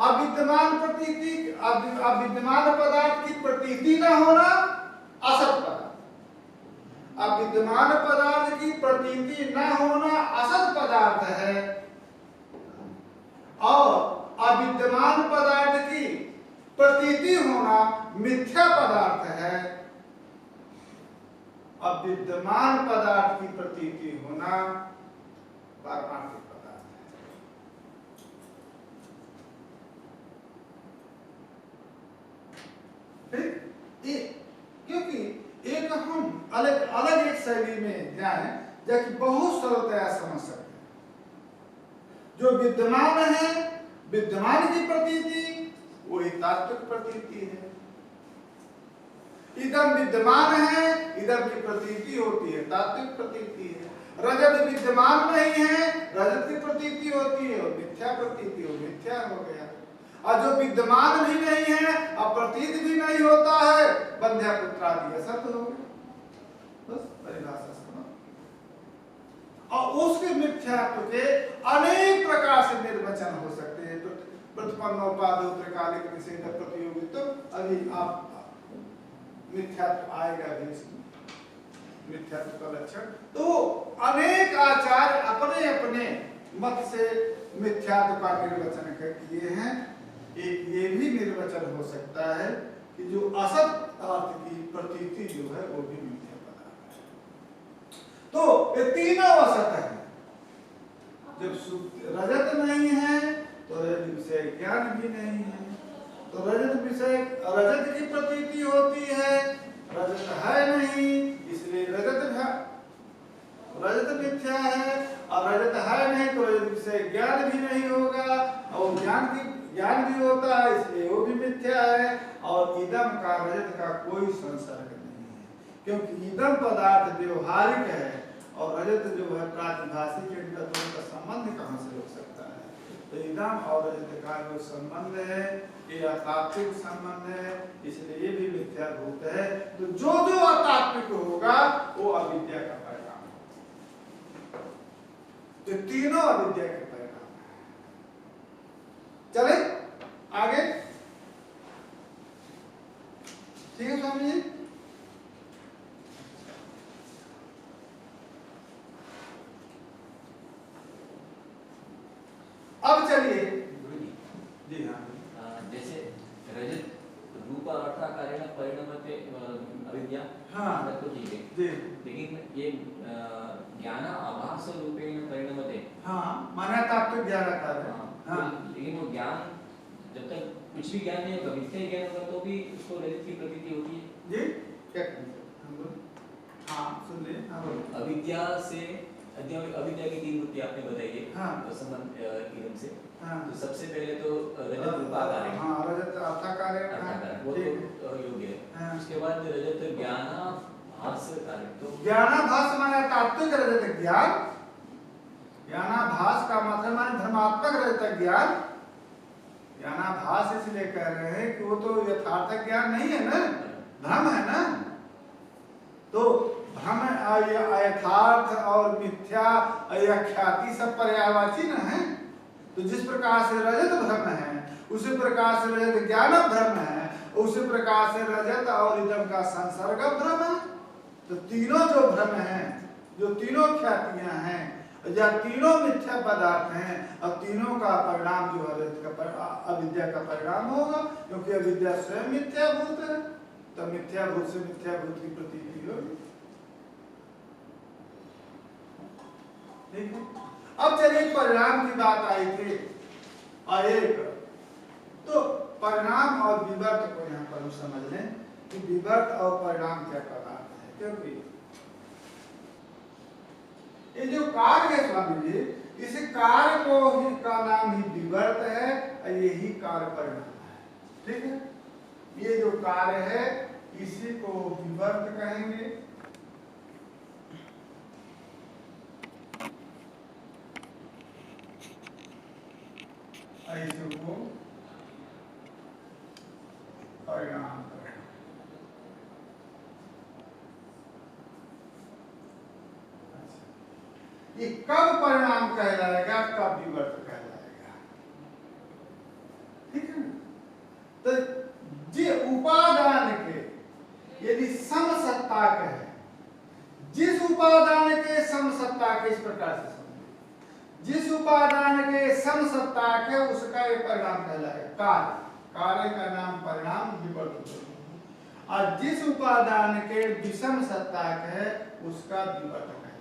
अविद्यमान प्रतीति, अविद्यमान पदार्थ की प्रतीति न होना असत पदार्थ, अविद्यमान पदार्थ की प्रतीति न होना असत पदार्थ है, और अविद्यमान पदार्थ की प्रतीति होना मिथ्या पदार्थ है। अविद्यमान पदार्थ की प्रतीति होना पारमार्थिक पदार्थ है। ठीक, क्योंकि एक हम अलग अलग एक शैली में जाए जबकि बहुत सरलतया समझ सकते हैं। जो विद्यमान है, विद्यमान की प्रतीति वही तात्विक प्रतीति है। इदम विद्यमान है, इदम की प्रतीति होती है, तात्विक प्रतीति है। रजत विद्यमान नहीं है, रजत की प्रतीति होती है, और मिथ्या प्रतीति हो, मिथ्या हो गया। और जो विद्यमान भी नहीं है, अप्रतीत भी नहीं होता है, बंध्या पुत्रादि असत हो गए। बस परिभाषा समझ। और उसके मिथ्यात्व के अनेक प्रकार से निर्वचन हो सकते हैं। प्रतिपन्नोपादो त्रिकालिक निषेध प्रतियोगित्व, अभी आप मिथ्यात्व आएगा भी इसमें, मिथ्यात्व का लक्षण। तो अनेक आचार्य अपने अपने मत से मिथ्यात्व का निर्वचन किए हैं। एक ये भी निर्वचन हो सकता है कि जो असत अर्थ की प्रतीति जो है वो भी मिथ्या पदार्थ है। तो ये तीनों असत है। जब रजत नहीं है तो रजत विषय ज्ञान भी नहीं है, तो रजत विषय रजत की प्रतीति होती है, रजत है नहीं, इसलिए रजत मिथ्या है। और रजत है नहीं तो रजत विषय ज्ञान भी नहीं होगा, और ज्ञान भी होता है, इसलिए वो भी मिथ्या है। और इदम का रजत का कोई संसर्ग नहीं है, क्योंकि इदम पदार्थ व्यवहारिक है और रजत जो है प्रातिभाषिक है, इनका दोनों का संबंध कहाँ से हो सकता है। तो इदम और रजत का जो संबंध है ये अतात्विक संबंध है, इसलिए ये भी मिथ्याभूत है। तो जो जो अतात्विक होगा वो अविद्या का परिणाम होगा। तो तीनों अविद्या के परिणाम है। चले आगे, ठीक है स्वामी जी। अब चलिए जी हाँ, जैसे रजत रूप अर्थाकारेण परिणमते अविद्या, हाँ तो ठीक है जी, लेकिन ये ज्ञान आभास रूपेण परिणमते, हाँ माना तात्विक ज्ञान आता है। हाँ लेकिन वो ज्ञान जब तक कुछ भी ज्ञान नहीं होगा, मिथ्या ज्ञान होगा तो भी उसको रजत की प्रतीति होती है जी। क्या कहें? हाँ सुन ले। हाँ अविद्या से अविद्या की तीन वृत्ति आपने बताई है। हाँ संबंध इदम से। हाँ तो सबसे पहले तो रजत रूपाकार है। हाँ रजत अर्थाकार है, वो तो योग्य है। हाँ। उसके बाद रजत ज्ञानाभास कार्य, तो ज्ञानाभास माने तात्विक रजत ज्ञान, ज्ञानाभास का मतलब माने धर्मात्मक रजत ज्ञान। ज्ञानाभास इसलिए कह रहे हैं कि वो तो यथार्थ ज्ञान नहीं है ना, भ्रम है ना। तो भ्रम यथार्थ और मिथ्या या ख्याति सब पर्यायवाची न है। तो जिस प्रकार से रजत भ्रम है, उसी प्रकार से रजत ज्ञान भ्रम है, उसी प्रकार से रजत और इदम का संसर्ग भ्रम है। तो तीनों जो भ्रम हैं, जो तीनों ख्यातियां हैं या तीनों मिथ्या पदार्थ हैं, और तीनों का परिणाम जो है अविद्या का परिणाम होगा, क्योंकि अविद्या स्वयं मिथ्याभूत है। तो मिथ्याभूत से मिथ्याभूत की प्रतीति होगी। ठीक है, अब चलिए परिणाम की बात आई थी। और एक तो परिणाम और विवर्त को यहाँ पर हम समझ लें कि विवर्त और परिणाम क्या पदार्थ है। क्योंकि ये जो कार्य है स्वामी जी, इस कार्य को ही का नाम ही विवर्त है और यही कार्य परिणाम है। ठीक है, ये जो कार्य है इसी को विवर्त कहेंगे। इसी को परिणाम कि कब परिणाम कहलाएगा, कब विवर्त कहलाएगा। ठीक है ना? तो जे उपादान के यदि समसत्ताक है, जिस उपादान के समसत्ताक, इस प्रकार से समझिए, जिस उपादान के समसत्ताक है उसका ये परिणाम कहलाएगा कार्य। कार्य का नाम परिणाम विवर्त। और जिस उपादान के विषम सत्ताक है उसका विवर्त कहलाएगा।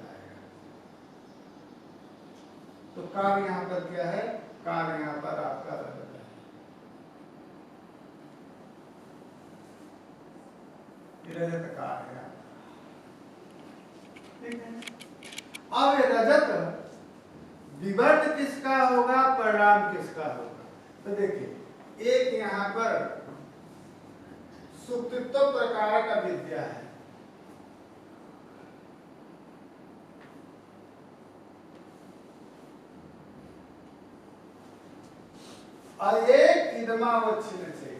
तो कार्य यहां पर क्या है? कार्य यहां पर आपका रजत है, रजत कार्य है। ठीक है। अब ये रजत विवर्त किसका होगा, परिणाम किसका होगा? तो देखिए, एक यहां पर सुक्तित्व प्रकार का विद्या है, और एक इदमावच्छिन्न चेतन।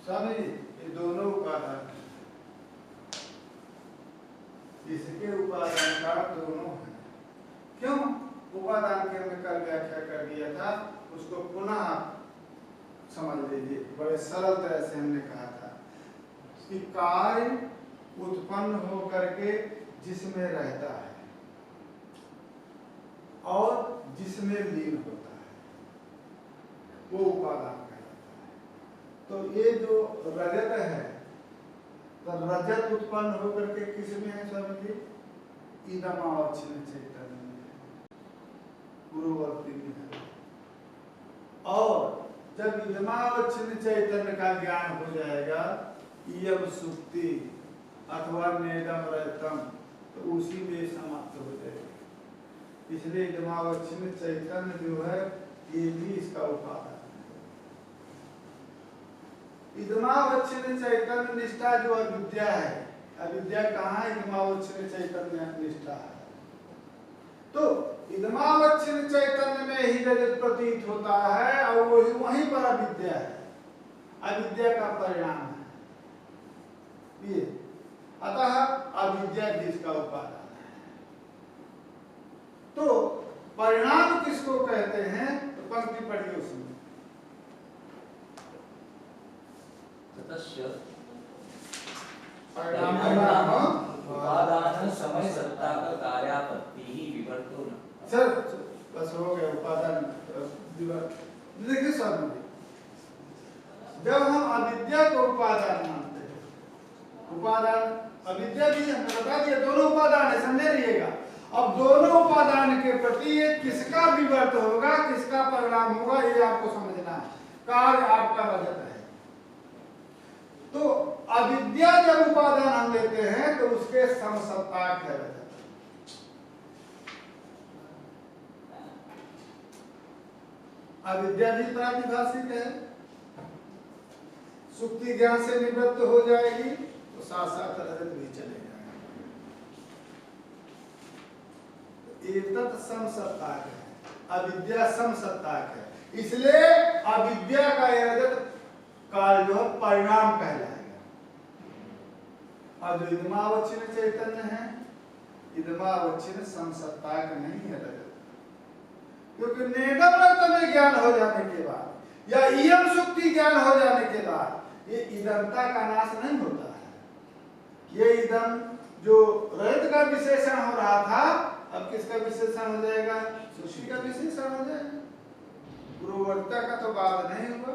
स्वामी जी, ये दोनों उपादान, इसके उपादान का दोनों है। क्यों? उपादान के हमने कल व्याख्या कर दिया था, उसको पुनः समझ लीजिए। बड़े सरल तरह से हमने कहा था कि कार्य उत्पन्न हो करके जिसमें रहता है और जिसमें लीन होता है वो उपादान कहलाता है। तो ये जो रजत है, तो रजत उत्पन्न होकर के किसमें है स्वामी जी? इदमावच्छिन्न चैतन्य में, पूर्ववर्ती में है। और जब इदमावच्छिन्न चैतन्य का ज्ञान हो जाएगा, इयम सुक्ति अथवा नेदम रजतम, तो उसी में समाप्त हो जाएगा। इसलिए इदमावच्छिन्न चैतन्य जो है ये भी इसका उपादान है। इदमावच्छिन्न चैतन्य निष्ठा जो अविद्या है, अविद्या कहाँ है? इदमावच्छिन्न चैतन्य निष्ठा है। तो इदमावच्छिन्न चैतन्य में ही रजत प्रतीत होता है और वहीं पर अविद्या है, अविद्या का परिणाम है ये। अतः अविद्या भी इसका उपादान है। तो परिणाम किसको कहते हैं? तो पंक्ति पढ़िए उसमें। उपादान समय सत्ता का कार्यापत्ति ही विवर्तो न। सर बस हो गया उपादान विवर्त। देखिए स्वामी जी, जब हम अविद्या को उपादान मानते हैं, उपादान अविद्या भी हमने बता दिया दोनों उपादान है, समझे रहिएगा। अब दोनों उपादान के प्रति ये किसका विवर्त होगा, किसका परिणाम होगा, ये आपको समझना है। कार्य आपका रजत है, तो अविद्या जब उपादान हम लेते हैं तो उसके समसत्ताक है रजत। अविद्या भी प्रातिभाषिक है, सुक्ति ज्ञान से निवृत्त हो जाएगी तो साथ साथ रजत भी चले जाएगा। एतत् समसत्ताक है, अविद्या समसत्ताक है, इसलिए अविद्या का रजत कार्य जो परिणाम कहलाएगा। और जो इदमावच्छिन्न चैतन्य है, इदमावच्छिन्न समसत्ताक नहीं है रजत, क्योंकि नेदम रजत में ज्ञान हो जाने के बाद या इयम सुक्ति ज्ञान हो जाने के बाद ये इदमता का नाश नहीं होता है। ये इदम जो रजत का विशेषण हो रहा था, अब किसका विशेषण हो जाएगा? सुक्ति का विशेषण हो जाएगा। पूर्ववर्ता का तो बात नहीं हुआ,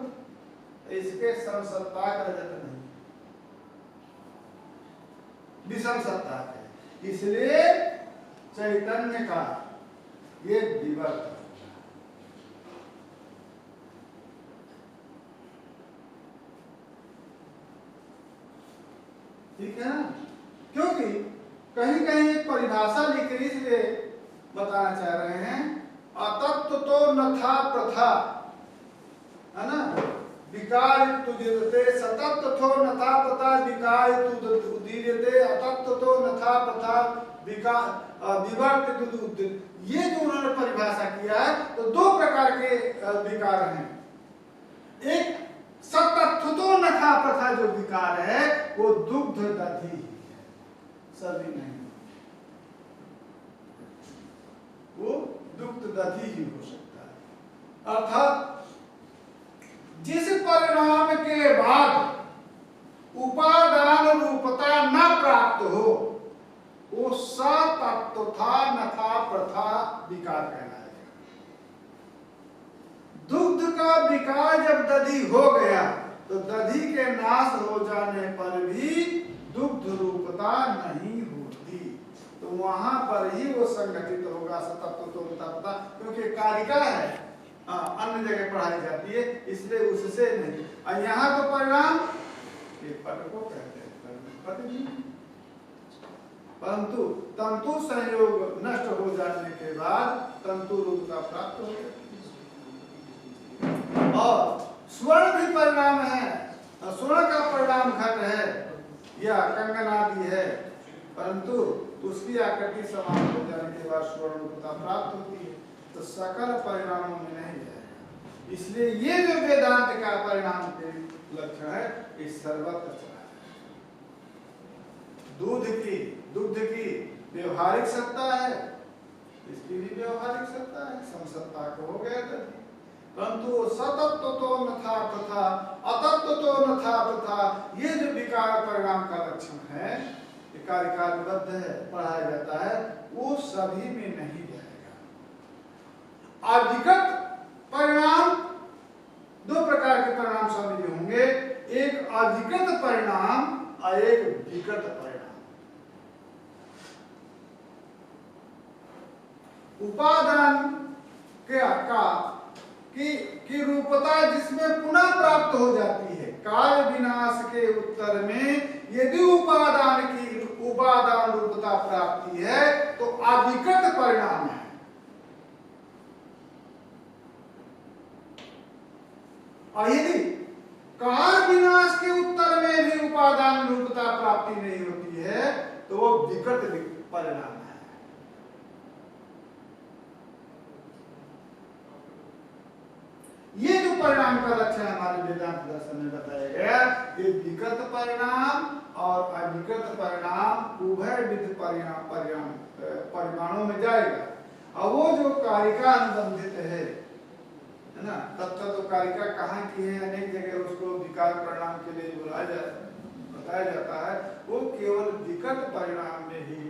इसके समसत्ताक रजत नहीं, विषम सत्ताक है, इसलिए चैतन्य का ये विवर्त। ठीक है ना? क्योंकि कहीं कहीं एक परिभाषा लिख रही इसलिए बताना चाह रहे हैं, अतत्व तो न था प्रथा, है ना? विकार तुदिते सतत्तो नथा पता विकार तुदिते अतत्तो नथा पता विकार विवर्त तुद। ये जो उन्होंने परिभाषा किया है, तो दो प्रकार के विकार हैं। एक सतत्तो नथा प्रथा जो विकार है वो दुग्ध दधि है, सभी नहीं, वो दुग्ध दधि ही हो सकता है। अर्थात जिस परिणाम के बाद उपादान रूपता न प्राप्त हो, वो सतत्वथा नथा प्रथा विकार कहलाएगा। दुग्ध का विकार जब दधि हो गया, तो दधि के नाश हो जाने पर भी दुग्ध रूपता नहीं होती, तो वहां पर ही वो संगठित होगा सतत्वता, क्योंकि कारिका है, अन्य जगह पढ़ाई जाती है, इसलिए उससे नहीं। और यहाँ तो परिणाम ये पट को कहते हैं, परंतु तंतु संयोग नष्ट हो जाने के बाद तंतु रूपता प्राप्त हो जाती। और स्वर्ण भी परिणाम है, स्वर्ण का परिणाम घट है या कंगनादि है, परंतु उसकी आकृति समान हो जाने के बाद स्वर्ण रूपता प्राप्त होती है, तो सकल परिणामों में नहीं जाएगा। इसलिए ये जो वेदांत का परिणाम के लक्षण है, इस सर्वत्र चला है। दुग्ध की व्यवहारिक सत्ता है, इसकी भी व्यवहारिक सत्ता है, समसत्ता को हो गया दधि, परंतु सतत्तो नथा प्रथा अतत्तो नथा प्रथा, ये जो विकार परिणाम का लक्षण है, कारिकाबद्ध है, पढ़ाया जाता है, वो सभी में नहीं जाएगा। अधिगत परिणाम, दो प्रकार के परिणाम स्वामी जी होंगे, एक अधिगत परिणाम और एक विगत परिणाम। उपादान की रूपता जिसमें पुनः प्राप्त हो जाती है, कार्य विनाश के उत्तर में यदि उपादान रूपता प्राप्ति है तो अधिगत परिणाम है। और यदि कार्य विनाश के उत्तर में भी उपादान रूपता प्राप्ति नहीं होती है तो वो विगत परिणाम है। ये जो परिणाम का लक्षण हमारे वेदांत दर्शन में बताया गया, ये विगत परिणाम और अविगत परिणाम उभय विध परिमाणों में जाएगा। और वो जो कारिका अनुबंधित है ना, तत्व तो कारिका कहाँ की है, अनेक जगह उसको विकार परिणाम के लिए बताया जाता है, वो केवल विगत परिणाम में ही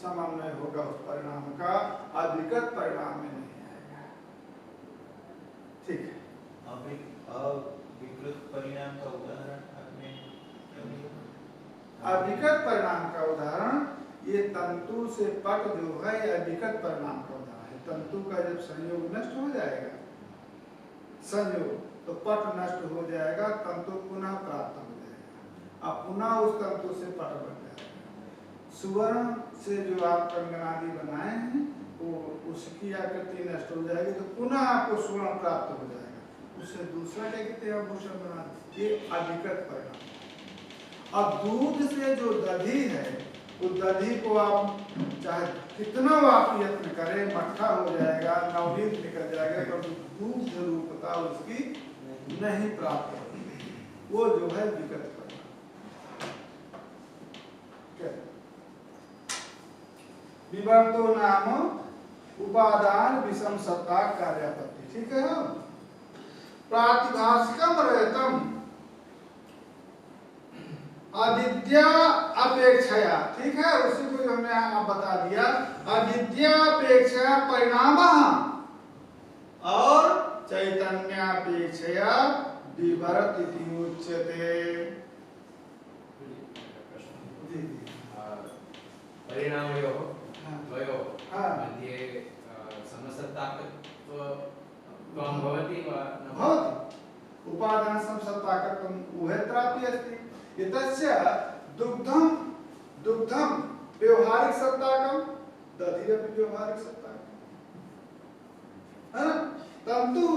समन्वय होगा उस परिणाम का, अविगत परिणाम में नहीं आएगा। ठीक है। अविकृत परिणाम का उदाहरण आपने अविकृत परिणाम का उदाहरण, ये तंतु से पट जो है, यह अविकृत परिणाम का उदाहरण है। तंतु का जब संयोग नष्ट हो जाएगा, संयोग, तो पट नष्ट हो जाएगा, तंतु पुनः प्राप्त हो जाएगा, अब पुनः उस तंतु से पट बन जाएगा। सुवर्ण से जो आप कंगनादि बनाए हैं, वो उसकी आकृति नष्ट हो जाएगी, तो पुनः आपको स्वर्ण प्राप्त हो जाएगा, उससे दूसरा क्या कहते हैं आभूषण बना, ये अधिकृत परिणाम। अब दूध से जो दधि है, उस दधि को आप चाहे कितना आप यत्न करें, मट्ठा हो जाएगा, नवनीत निकल जाएगा, क्योंकि दूध रूपता उसकी नहीं प्राप्त होगी, वो जो है विगत परिणाम। विवर्तो नाम उपादान विषम सत्ता कार्यापत्ति। ठीक है, प्रातिभाषिकम रहतम अविद्या अपेक्षया। ठीक है, उसी को हमने यहाँ बता दिया, अविद्या अपेक्षया परिणाम और चैतन्यापेक्षया विवर्त इति उच्यते। परिणामयोः द्वयोः मध्ये समसत्ताकत्वं भवति वा न भवति? उपादान समसत्ताकत्वं उभयत्रापि अस्ति। एतस्य दुग्धम व्यवहारिक सत्ताकम, दधिरपि व्यवहारिक सत्ताकम है ना। तंतु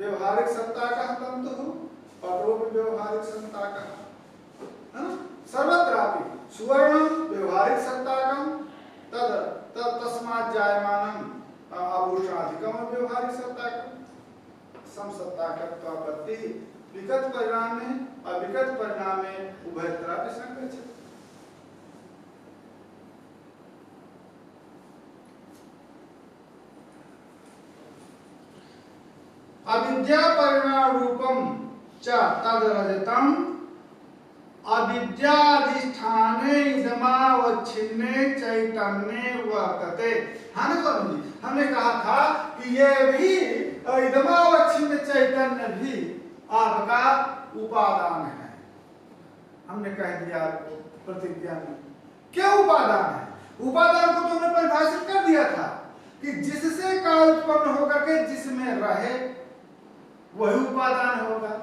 व्यवहारिक सत्ता का तंतु हो, पटो भी व्यवहारिक सत्ता का है ना। सर्वत्रापि सुवर्णम व्यवहारिक सत्ताकम तद तद तस्मात् जायमानम आभूषणाधिकम व्यवहारिक सत्ताकम समसत्ताकत्वापत्ति विगत परिणाम में अविगत परिणाम में उभयत्रापि संगच्छति। अविद्या परिणाम रूपम च तद रजतम अविद्याधिष्ठाने इदमावच्छिन्ने चैतन्ये वर्तते। हाँ ना स्वामी जी, हमने कहा था कि ये भी इदमावच्छिन्न चैतन्य भी आपका उपादान है। हमने कह दिया प्रतिज्ञा में। क्या उपादान है? उपादान को तुमने परिभाषित कर दिया था कि जिससे काल उत्पन्न होकर के जिसमें रहे वही उपादान होगा।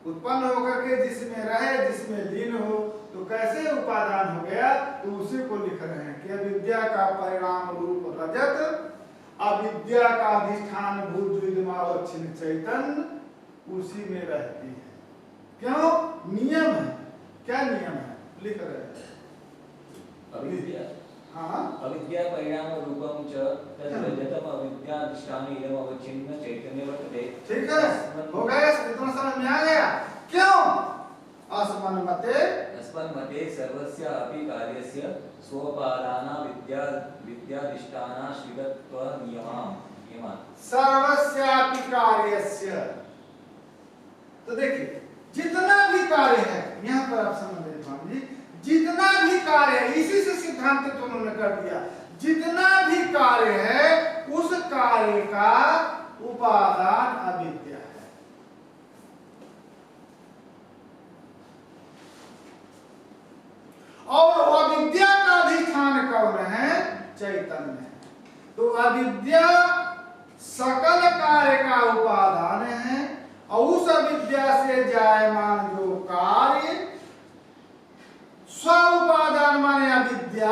उत्पन्न होकर के जिसमें रहे जिसमें लीन हो तो कैसे उपादान हो गया? तो उसी को लिख रहे हैं कि अविद्या का परिणाम रूप रजत, अविद्या का अधिष्ठान भूत विद्यमावच्छिन्न चैतन्य उसी में रहती है। क्यों? नियम है। क्या नियम है? लिख रहे हैं अविद्या। हाँ, अविद्या परिणाम रूपम च तद रजतम अविद्याधिष्ठान इदमावच्छिन्न चैतन्य वर्तते। ठीक है, हो गया। इतना समझ में आ गया? क्यों? अस्मन् मते अस्मन्मते सर्वस्य अपि कार्यस्य स्वोपादान विद्याधिष्ठानाश्रितत्व नियमात् सर्वस्यापि कार्यस्य। तो देखिए जितना भी कार्य है यहाँ पर आप समझ लीजिए स्वामी जी, जितना भी कार्य है इसी से सिद्धांत तो उन्होंने कर दिया। जितना भी कार्य है उस कार्य का उपादान अविद्या है। और अविद्या का अधिष्ठान कौन है? चैतन्य है। तो अविद्या सकल कार्य का उपादान है और उस अविद्या से जायमान जो कार्य स्व उपादान माने अविद्या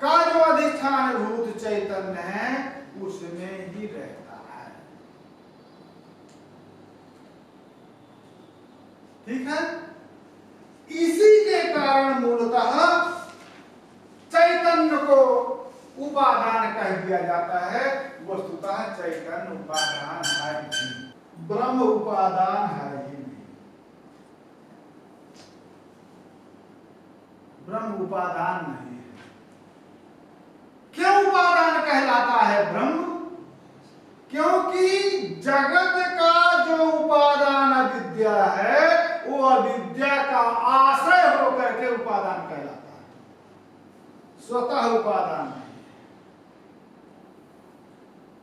का जो अधिष्ठान भूत चैतन्य है उसमें ही रहता है। ठीक है। इसी के कारण मूलतः चैतन्य को उपादान कह दिया जाता है। वस्तुतः चैतन्य उपादान है ही, ब्रह्म उपादान है ही नहीं। ब्रह्म उपादान नहीं है। क्यों उपादान कहलाता है ब्रह्म? क्योंकि जगत का जो उपादान अविद्या है वो अविद्या का आश्रय होकर के उपादान कहलाता है, स्वतः उपादान नहीं।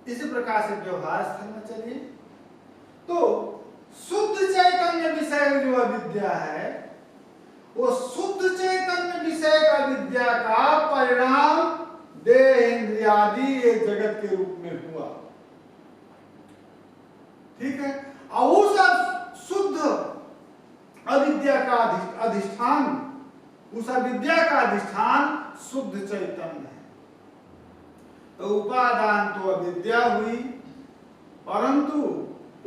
इसी प्रकार से व्यवहार स्थल में चलिए तो शुद्ध चैतन्य विषय जो अविद्या है वो शुद्ध चैतन्य विषय का विद्या का परिणाम देह इंद्रियादि ये जगत के रूप में हुआ। ठीक है। और उस शुद्ध अविद्या का अधिष्ठान, उस अविद्या का अधिष्ठान शुद्ध चैतन्य है। तो उपादान तो अविद्या हुई, परंतु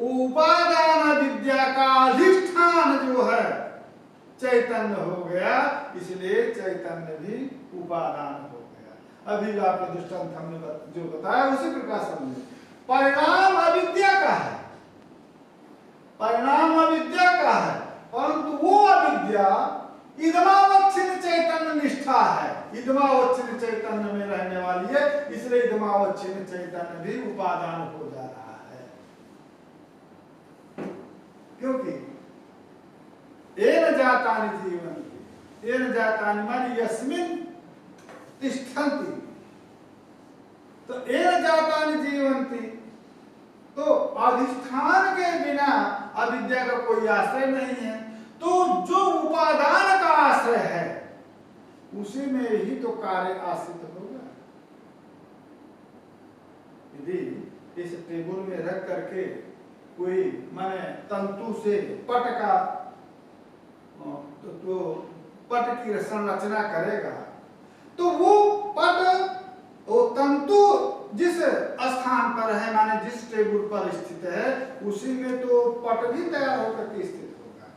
उपादान अविद्या का अधिष्ठान जो है चैतन्य हो गया, इसलिए चैतन्य भी उपादान हो गया। अभी आपका दृष्टांत हमने जो बताया उसी प्रकार समझे। परिणाम अविद्या का है, परिणाम अविद्या का है, परंतु वो अविद्या इदमावच्छिन्न चैतन्य निष्ठा है, इदमावच्छिन्न चैतन्य में रहने वाली है, इसलिए इदमावच्छिन्न चैतन्य भी उपादान हो जा रहा है। क्योंकि एन जातानि जीवन्ति, एन जातानि माने यस्मिन् तिष्ठन्ति, तो एन जातानि जीवन्ति, तो अधिष्ठान के बिना अविद्या का कोई आश्रय नहीं है। तो जो उपादान का आश्रय है उसी में ही तो कार्य आश्रित होगा। यदि इस टेबल में रख करके कोई माने तंतु से पट का तो पट की संरचना करेगा तो वो पट वो तंतु जिस स्थान पर है, माने जिस टेबल पर स्थित है उसी में तो पट भी तैयार होकर के स्थित होगा।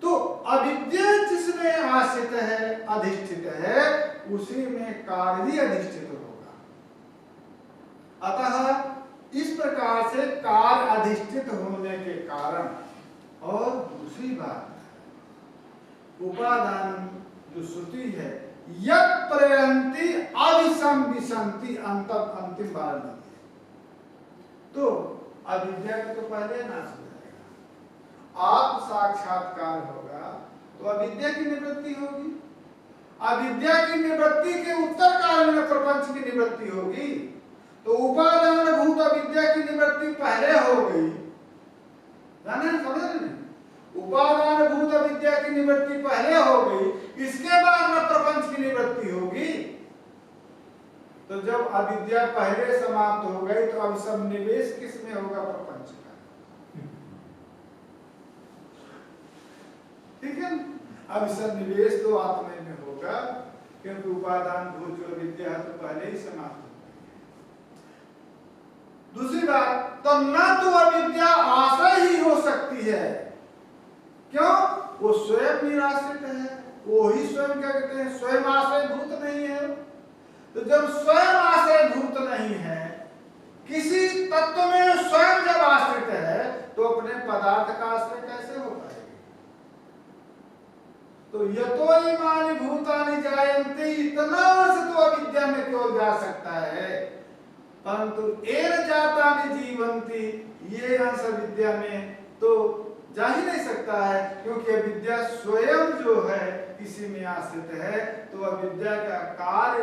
तो अविद्या जिसमें आश्रित है, अधिष्ठित है, उसी में कार्य भी अधिष्ठित होगा। अतः इस प्रकार से कार्य अधिष्ठित होने के कारण, और दूसरी बात उपादान जो श्रुति है, यत् प्रयंती अविषम विसंति अंतिम बार नहीं है, तो अविद्या का तो पहले नाश हो जाएगा। आप साक्षात्कार होगा तो अविद्या की निवृत्ति होगी। अविद्या की निवृत्ति के उत्तर काल में प्रपंच की निवृत्ति होगी। तो उपादान भूत अविद्या की निवृत्ति पहले हो गई, जाने समझ रहे? उपादान भूत अविद्या की निवृत्ति पहले हो गई, इसके बाद में प्रपंच की निवृत्ति होगी। तो जब अविद्या पहले समाप्त हो गई तो अब सन्निवेश किस में होगा? प्रपंच का। ठीक है, अब सन्निवेश तो आत्मा में होगा, क्योंकि उपादान भूत जो अविद्या तो पहले ही समाप्त हो गई। दूसरी बात, तो न तो अविद्या आश्रय ही हो सकती है, क्यों? वो स्वयं निराश्रित है, वो ही स्वयं क्या कहते हैं, स्वयं आश्रय भूत नहीं है। तो जब स्वयं आश्रय भूत नहीं है, किसी तत्व में स्वयं जब आश्रित है, तो अपने पदार्थ का आश्रय कैसे हो पाएगा? तो यतो इमानि भूतानि जायन्ते, इतना से तो अविद्या में क्यों जा सकता है, परंतु एन जातानि जीवन्ति, ये अंश विद्या में तो जा ही नहीं सकता है, क्योंकि अविद्या स्वयं जो है किसी में आश्रित है। तो अविद्या का कार्य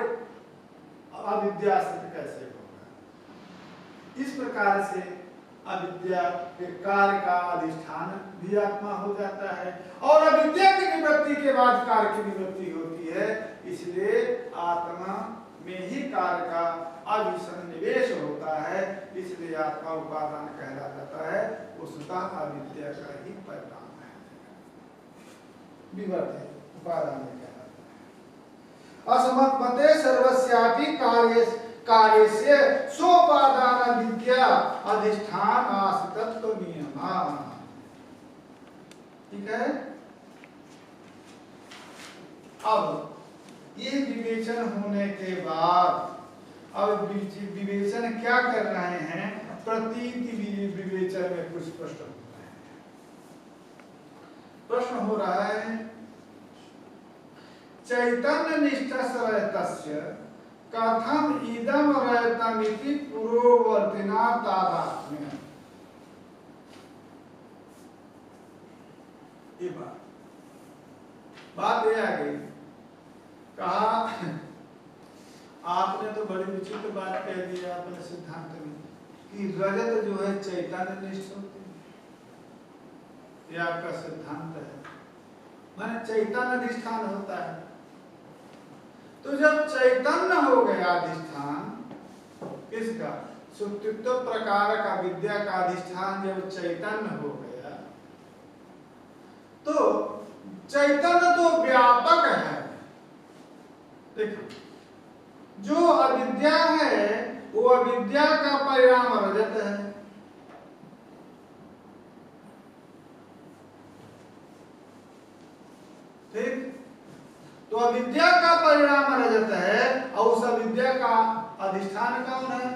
अविद्याश्रित कैसे होगा? इस प्रकार से अविद्या के कार्य का अधिष्ठान भी आत्मा हो जाता है, और अविद्या की निवृत्ति के बाद कार्य की निवृत्ति होती है। इसलिए आत्मा में ही कार्य का अभिसन्निवेश होता है, इसलिए आत्मा उपादान कहला जाता है। उसका अविद्या का ही परिणाम है, विवर्त है, उपादान कहलाता है। असमत मते सर्वस्यापि कार्यस्य सोपादान विद्या अधिष्ठान आश्रितत्व नियमा। ठीक है, अब ये विवेचन होने के बाद अब विवेचन क्या कर रहे हैं? प्रतीति विवेचन में कुछ प्रश्न होता है। प्रश्न हो रहा है, चैतन्य निष्ठ रहतस्य कथम इदम रहतमिति पूर्ववर्तिना तादात्म्य। ये बात ये आ गई, कहा आपने तो बड़ी विचित्र बात कह दी अपने सिद्धांत में कि रजत जो है चैतन्य निष्ठ होती है, ये आपका सिद्धांत है, माने चैतन्य अधिष्ठान होता है। तो जब चैतन्य हो गया अधिष्ठान इसका, सुत्तित्व प्रकार का विद्या का अधिष्ठान जब चैतन्य हो गया, तो चैतन्य तो व्यापक है। देखो, जो अविद्या है वो अविद्या का परिणाम रजत है। ठीक, तो अविद्या का परिणाम रजत है, और उस अविद्या का अधिष्ठान कौन है?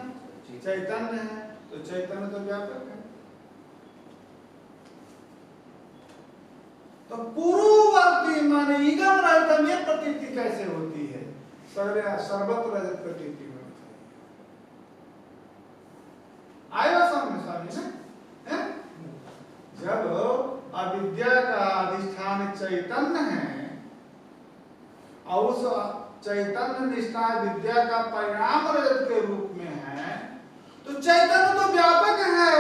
चैतन्य है। तो चैतन्य तो व्यापक है। तो पूर्ववर्ती माने इदम रजतम, ये प्रतीति कैसे होती है? सर्वत्र रजत प्रतीति होनी चाहिए। आएगा सामने सामने है? जब अविद्या का अधिष्ठान चैतन्य है और उस चैतन्य निष्ठा विद्या का परिणाम रजत के रूप में है, तो चैतन्य तो व्यापक है,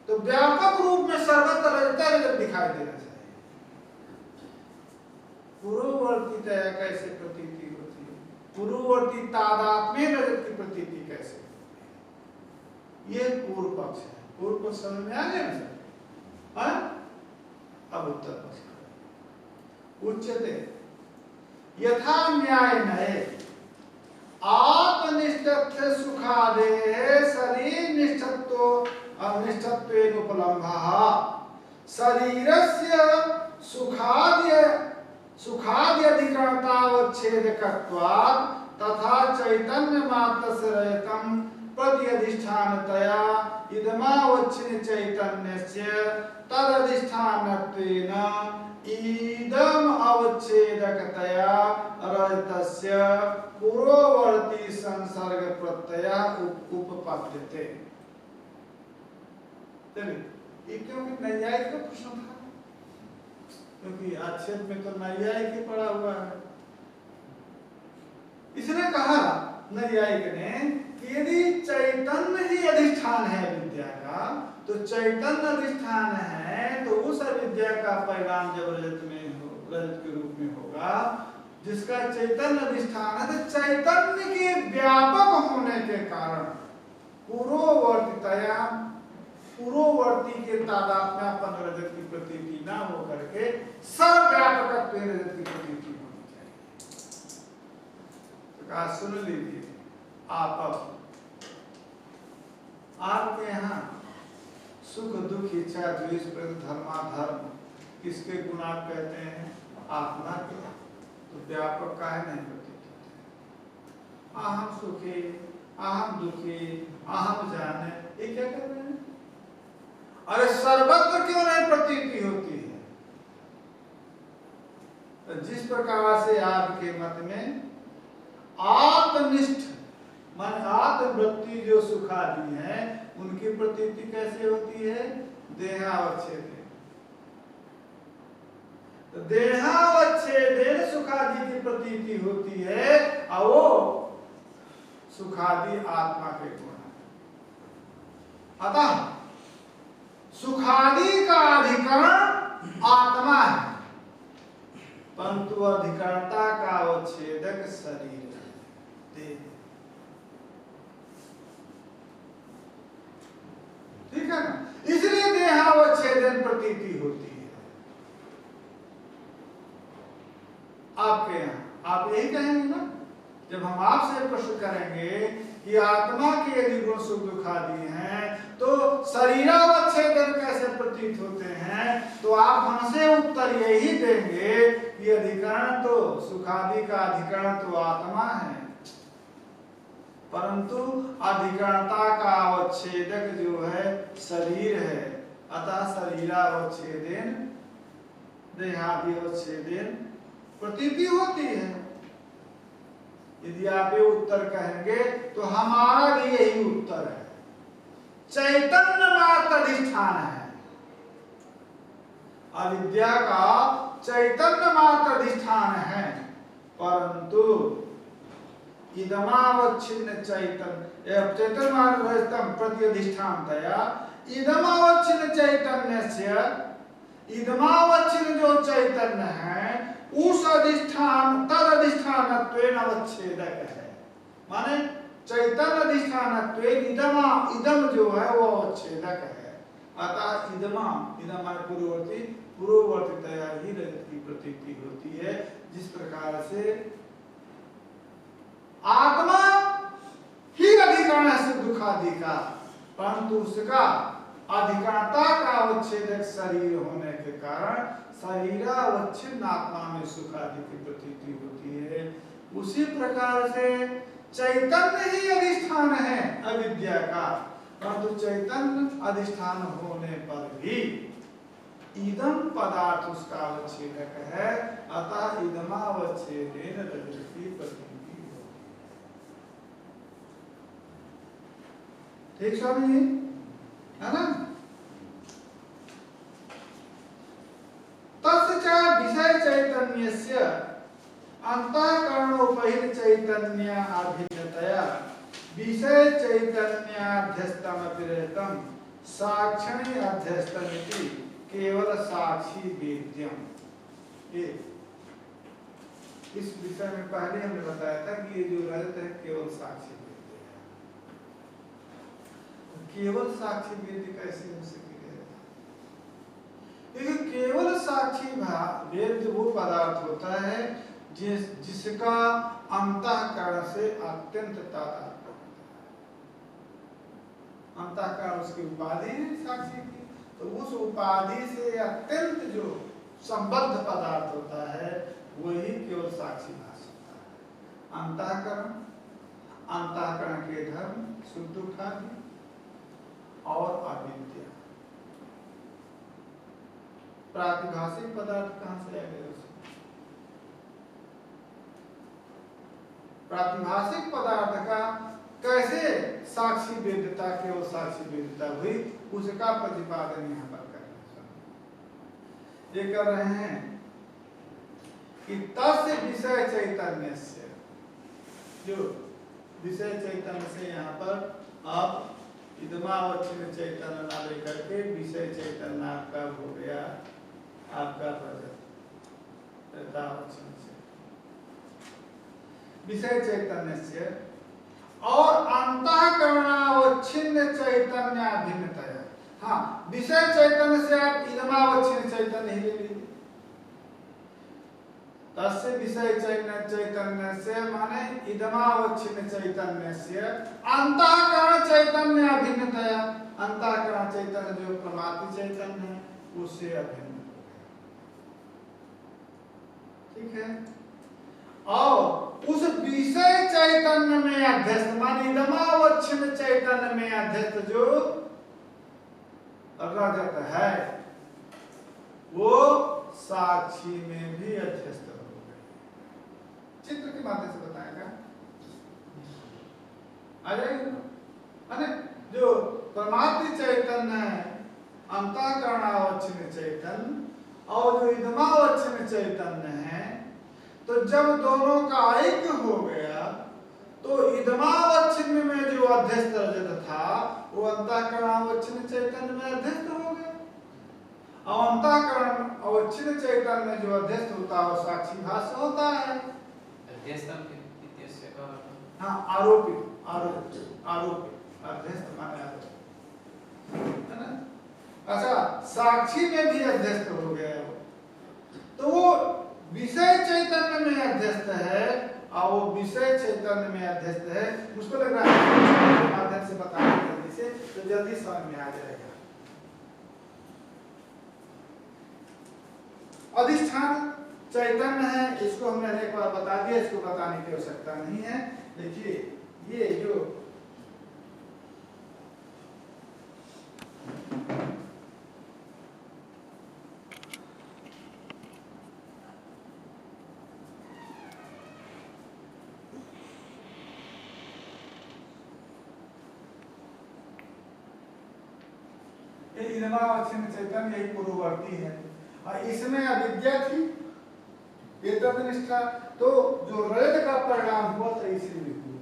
तो व्यापक रूप में सर्वत्र रजत दिखाई देना चाहिए। पूर्ववर्तीतया कैसे प्रतीति होती है? पूर्ववर्ती तादात्म्य रजत की प्रतीति कैसे होती है? ये पूर्व पक्ष है। पूर्व पक्ष समझ में आ गया ना सर? अब उत्तर पक्ष उच्चते यथा न्याय नये आत्मनिष्ठ सुखादे शरीर निष्ठत्व अनिष्ठत्वेन उपलम्भः शरीरस्य सुखाद्यधिकरणतावच्छेदकत्वात् तथा चैतन्य मात्रस्य रहितं प्रत्यधिष्ठानतया इदमावच्छिन्न चैतन्यस्य तदधिष्ठानत्वेन इदम अवच्छेदकतया रहितस्य पूर्ववर्ती संसर्ग प्रत्यय उपपद्यते। चलिए, ये क्योंकि नैयायिक का प्रश्न था, क्योंकि आक्षेप में तो नैयायिक ही पड़ा हुआ है। इसने कहा नैयायिक ने कि यदि चैतन्य ही अधिष्ठान है विद्या का, तो चैतन्य अधिष्ठान है तो उस अविद्या का परिणाम जब रजत के रूप में होगा, जिसका चैतन्य अधिष्ठान है, तो चैतन्य के व्यापक होने के कारण पूर्ववर्ती के तादात्म्यपन रजत की प्रतीति ना हो करके सर्वव्यापकत्व रजत की प्रतीति होनी चाहिए। तो कहा सुन लीजिए, आपके यहाँ सुख दुख इच्छा द्वेष धर्माधर्म किसके गुण आप कहते हैं? आत्मा के। तो व्यापक का है नहीं प्रतीत होते। अहम सुखी, अहम दुखी, अहम जाने, ये क्या कर रहे हैं? अरे सर्वत्र क्यों नहीं प्रतीति होती है? तो जिस प्रकार से आपके मत में आत्मनिष्ठ मन आत्मवृत्ति जो सुखादि है, उनकी प्रतीति कैसे होती है? देहावच्छेदेन। तो देहावच्छेदेन सुखादि की प्रतीति होती है, और वो सुखादि आत्मा के गुण है। अतः सुखादि का अधिकरण आत्मा है, परंतु अधिकरणता का अवच्छेदक शरीर है, देह। ठीक है ना? इसलिए देहावच्छेदन प्रतीति होती है आपके यहाँ। आप यही कहेंगे ना, जब हम आपसे प्रश्न करेंगे कि आत्मा के यदि गुण सुख दुखादि हैं, तो शरीरावच्छेदन कैसे प्रतीत होते हैं? तो आप हमसे उत्तर यही देंगे कि अधिकरण तो सुखादि का अधिकरण तो आत्मा है, परंतु अधिकरणता का अवच्छेदक जो है शरीर है। अतः शरीरावच्छेदेन देहादिवच्छेदेन प्रतीति होती है। यदि आप ये उत्तर कहेंगे तो हमारा भी यही उत्तर है। चैतन्य मात्र अधिष्ठान है, अविद्या का चैतन्य मात्र अधिष्ठान है, परंतु इदमावच्छिन्न चैतन्य मात्र प्रत्यधिष्ठानतया इदमावच्छिन्न चैतन्यस्य इदमावच्छिन्न जो चैतन्य है, उस अधिष्ठान तद अधिष्ठानत्वेन अवच्छेदक है। माने चैतन्य अधिष्ठानत्वेन इदम जो है वो अवच्छेदक है। अतः इदम माने पूर्ववर्तीतया ही रजत की प्रतीति होती है। जिस प्रकार से आत्मा ही अधिकरण है सुख दुखादि का, परंतु उसका अधिकरणता का अवच्छेदक शरीर होने के कारण शरीरावच्छिन्न आत्मा में सुख आदि की प्रतीति होती है। उसी प्रकार से चैतन्य ही अधिष्ठान है अविद्या का, परंतु चैतन्य अधिष्ठान होने पर भी इदम पदार्थ उसका अवच्छेदक है। अतः इदमावच्छेदेन रजत की प्रतीति होती है। ठीक स्वामी जी, है ना? तस्य विषय चैतन्यस्य अंतःकरणोपहित चैतन्य अभिन्नतया विषय चैतन्याध्यस्तम अपिरेतम साक्षणी अध्यस्तमिति केवल साक्षी वेद्यम। ये इस विषय में पहले हमने बताया था कि ये जो रजत है केवल साक्षी वेद्य है। केवल साक्षी वेद्य कैसे हो सके? लेकिन केवल साक्षी वेद्य वो पदार्थ होता है जिसका अंतःकरण से अत्यंत तादात्म्य होता है। अंतःकरण उसकी उपाधि है साक्षी की, तो उस उपाधि से अत्यंत जो संबद्ध पदार्थ होता है वही केवल साक्षी भास होता है। अंतःकरण, अंतःकरण के धर्म शुद्ध उपाधि और अविद्या, प्रातिभाषिक पदार्थ कहां से आ गए? प्रातिभाषिक पदार्थ का कैसे साक्षी वेद्यता केवल साक्षी वेद्यता हुई, उसका प्रतिपादन यहाँ पर कर ये कर रहे हैं कि तस्य विषय चैतन्य से, जो विषय चैतन्य से यहाँ पर आप इदमावच्छिन्न चैतन्य ना लेकर के विषय चैतन्य आपका हो गया, आपका रजतावच्छिन्न से विषय चैतन्य से और अंतःकरणावच्छिन्न चैतन्य भिन्नतया। हाँ, विषय चैतन्य से आप इदमावच्छिन्न चैतन्य ही ले लीजिए। तस्य विषय चैतन्य से माने इदमावच्छिन्न चैतन्य से अंतःकरण चैतन्य अभिन्नतया, अंतःकरण चैतन्य जो प्रमात्र चैतन्य है उससे अभिन्न। ठीक है, और उस विषय चैतन्य में अध्यस्त माने इदमावच्छिन्न चैतन्य में अध्यस्त जो रजत है वो साक्षी में भी अध्यस्त हो गए। चित्र के माध्यम से बताएगा आ जाएगा। जो परमात्म चैतन्य है अंतःकरणावच्छिन्न चैतन्य और जो इदमावच्छिन्न चैतन्य है, तो जब दोनों का ऐक्य हो गया तो इदमावच्छिन्न में जो अध्यस्त रजत था वो अंतःकरणावच्छिन्न चैतन्य में अध्यस्त हो गया, और अंतःकरण अवच्छिन्न चैतन्य में जो अध्यस्त होता है वो साक्षी भाष्य होता है। हाँ, आरोपित, आरोपित अध्यस्त माने आरोपित है ना। अच्छा, साक्षी में भी अध्यस्त हो गया तो वो विषय चैतन्य में अध्यस्त है, और वो विषय चैतन्य में अध्यस्त है। उसको लग रहा है माध्यम से बताने जल्दी से, तो जल्दी समझ में आ जाएगा। अधिष्ठान चैतन्य है, इसको हमने एक बार बता दिया, इसको बताने की आवश्यकता नहीं है। देखिए ये जो इदमावच्छिन्न चैतन्य यही पूर्ववर्ती है, और इसमें अविद्या थी, ये तत्निष्ठा, तो जो रजत का परिणाम हुआ था इसीलिए हुआ।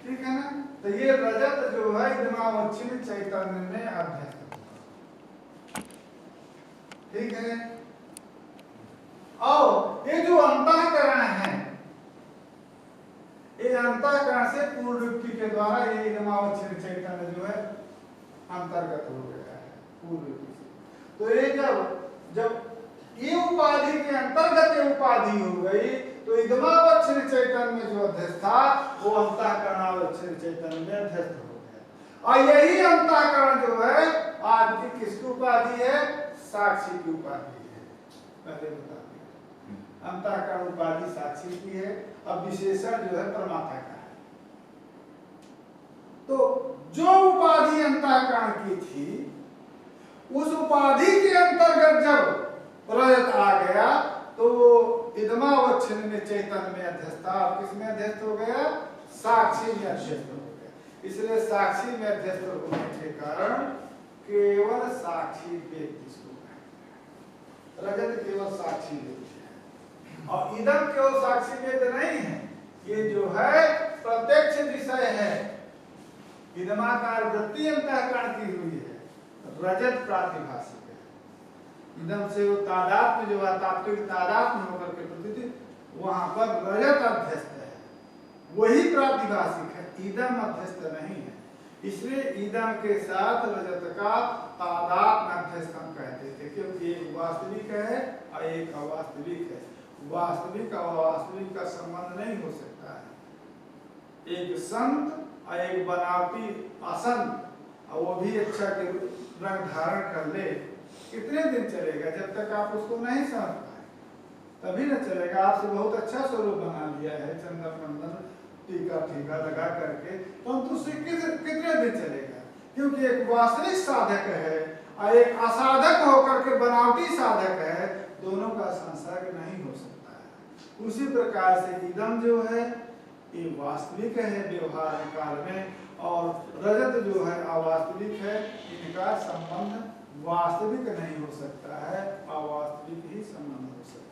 ठीक है ना, तो ये रजत जो है इदमावच्छिन्न चैतन्य में अध्यस्त होगा। ठीक है, और ये जो अंतःकरण है, ये अंतःकरण से पूर्ववृत्ति के द्वारा ये इदमावच्छिन्न चैतन्य जो है अंतर्गत हो गया है पूर्ववृत्ति से। तो ये जब ये उपाधि के अंतर्गत ये उपाधि हो गई, तो इदमावच्छिन्न चैतन्य में जो अध्यस्त था वो अंतःकरणावच्छिन्न चैतन्य में अध्यस्त हो गया। और यही अंतःकरण जो है आज की किसकी उपाधि है? साक्षी की उपाधि है। पहले बता दिया, अंतःकरण उपाधि साक्षी की है, अब विशेषण जो है परमात्मा का है। तो जो उपाधि अंतःकरण की थी, उस उपाधि के अंतर्गत जब रजत आ गया तो वो इदमावच्छिन्न में चैतन्य में अध्यस्त था। किस में अध्यस्त हो गया? साक्षी में अध्यस्त हो गया। इसलिए साक्षी में अध्यस्त होने के कारण केवल साक्षी वेद इसको कहते हैं। रजत केवल साक्षी वेद है, और इदम केवल साक्षी वेद नहीं है, ये जो है प्रत्यक्ष विषय है। इदमाकार वृत्ति अंतःकरण की हुई है, रजत प्रातिभाषिक है। इदम से वो तादात्म्य जो है, तात्विक तादात्म्य होकर के प्रतीति, वहां पर रजत अध्यस्त है, वही प्रातिभाषिक है, इदम अध्यस्त नहीं है। इसलिए इदम के साथ रजत का तादात्म्य अध्यस्त हम कहते थे, क्योंकि एक वास्तविक है और एक अवास्तविक है। वास्तविक और अवास्तविक का संबंध नहीं हो सकता है। एक संत और एक बनावटी आसन और वो भी अच्छा के रंग धारण कर ले, कितने दिन चलेगा? जब तक आप उसको नहीं समझ पाए तभी न चलेगा। आपसे बहुत अच्छा स्वरूप बना लिया है चंदन मंदन टीका ठीका लगा करके, तो हम उससे कितने दिन चलेगा? क्योंकि एक वास्तविक साधक है और एक असाधक होकर के बनावटी साधक है, दोनों का संसर्ग नहीं हो सकता है। उसी प्रकार से इदम जो है ये वास्तविक है व्यवहार काल में, और रजत जो है अवास्तविक है, इनका संबंध वास्तविक नहीं हो सकता है, अवास्तविक ही संबंध हो सकता है।